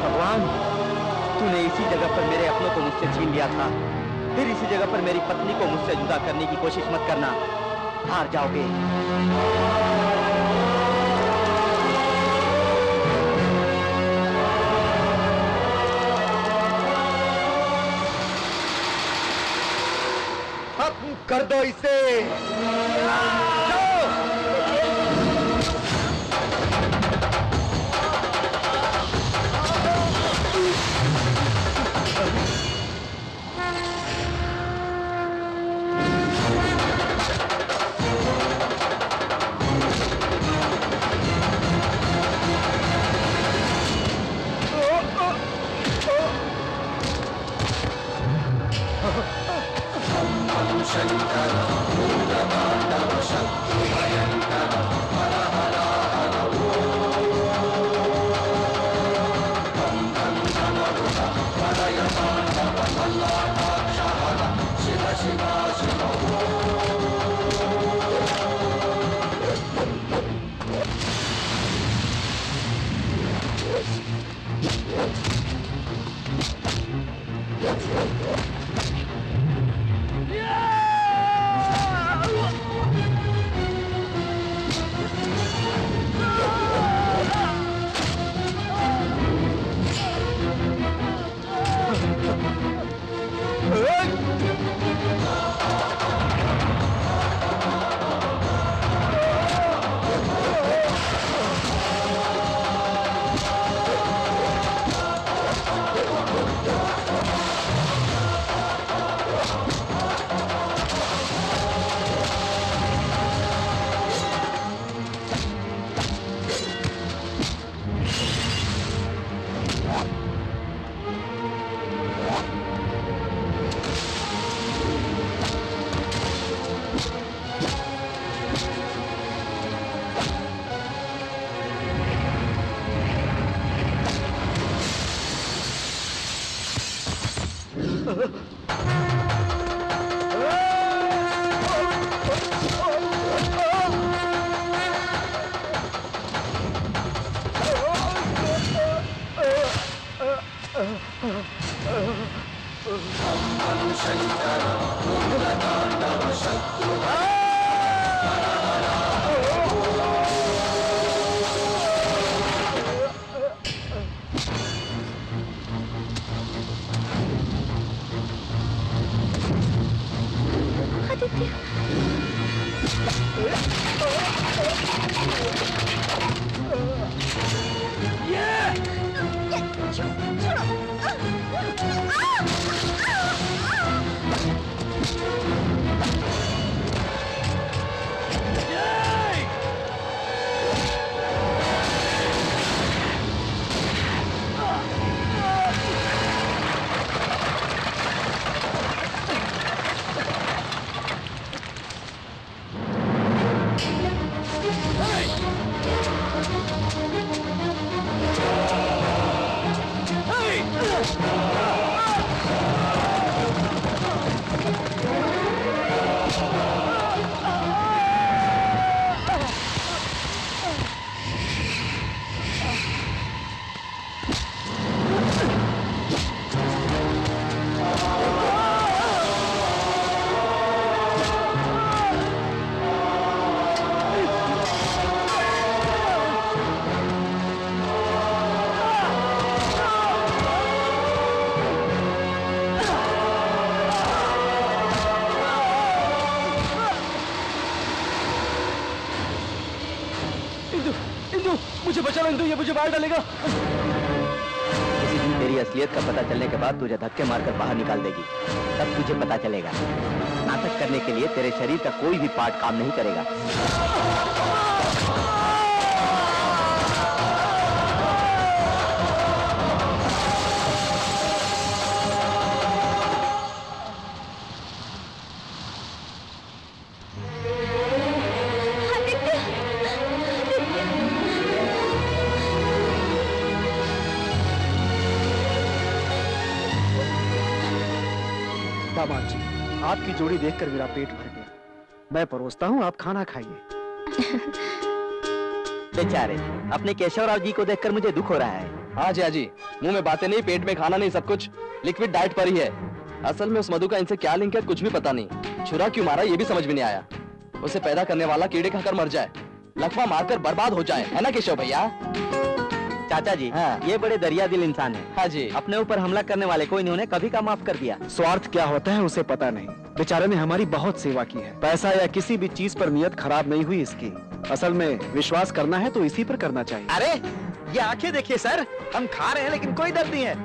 भगवान, तूने इसी जगह पर मेरे अपनों को मुझसे छीन लिया था, फिर इसी जगह पर मेरी पत्नी को मुझसे जुदा करने की कोशिश मत करना, हार जाओगे। खत्म कर दो इसे। मुझे बचा लो इंदु, ये मुझे बाहर डालेगा। किसी दिन तेरी असलियत का पता चलने के बाद तुझे धक्के मारकर बाहर निकाल देगी, तब तुझे पता चलेगा। नाटक करने के लिए तेरे शरीर का कोई भी पार्ट काम नहीं करेगा। दामाद जी, आपकी जोड़ी देखकर मेरा पेट भर गया। मैं परोसता हूँ, आप खाना खाइए। बेचारे, अपने केशवराव जी को देखकर मुझे दुख हो रहा है। हाँ जी, मुंह में बातें नहीं, पेट में खाना नहीं, सब कुछ लिक्विड डाइट पर ही है। असल में उस मधु का इनसे क्या लिंक है कुछ भी पता नहीं। छुरा क्यों मारा ये भी समझ में नहीं आया। उसे पैदा करने वाला कीड़े खाकर मर जाए, लकवा मारकर बर्बाद हो जाए, है ना केशव भैया? चाचा जी, हाँ। ये बड़े दरिया दिल इंसान है। हाँ जी। अपने ऊपर हमला करने वाले को इन्होंने कभी का माफ कर दिया। स्वार्थ क्या होता है उसे पता नहीं। बेचारे ने हमारी बहुत सेवा की है। पैसा या किसी भी चीज पर नियत खराब नहीं हुई इसकी। असल में विश्वास करना है तो इसी पर करना चाहिए। अरे ये आंखें देखिए सर, हम खा रहे हैं लेकिन कोई दर्द नहीं है।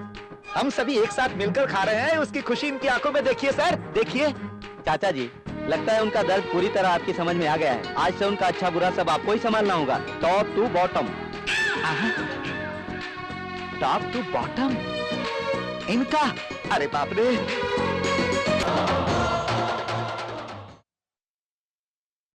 हम सभी एक साथ मिलकर खा रहे हैं, उसकी खुशी इनकी आंखों में देखिए सर, देखिए। चाचा जी, लगता है उनका दर्द पूरी तरह आपकी समझ में आ गया है। आज से उनका अच्छा बुरा सब आपको ही संभालना होगा, top to bottom. Top to bottom इनका? अरे बाप रे।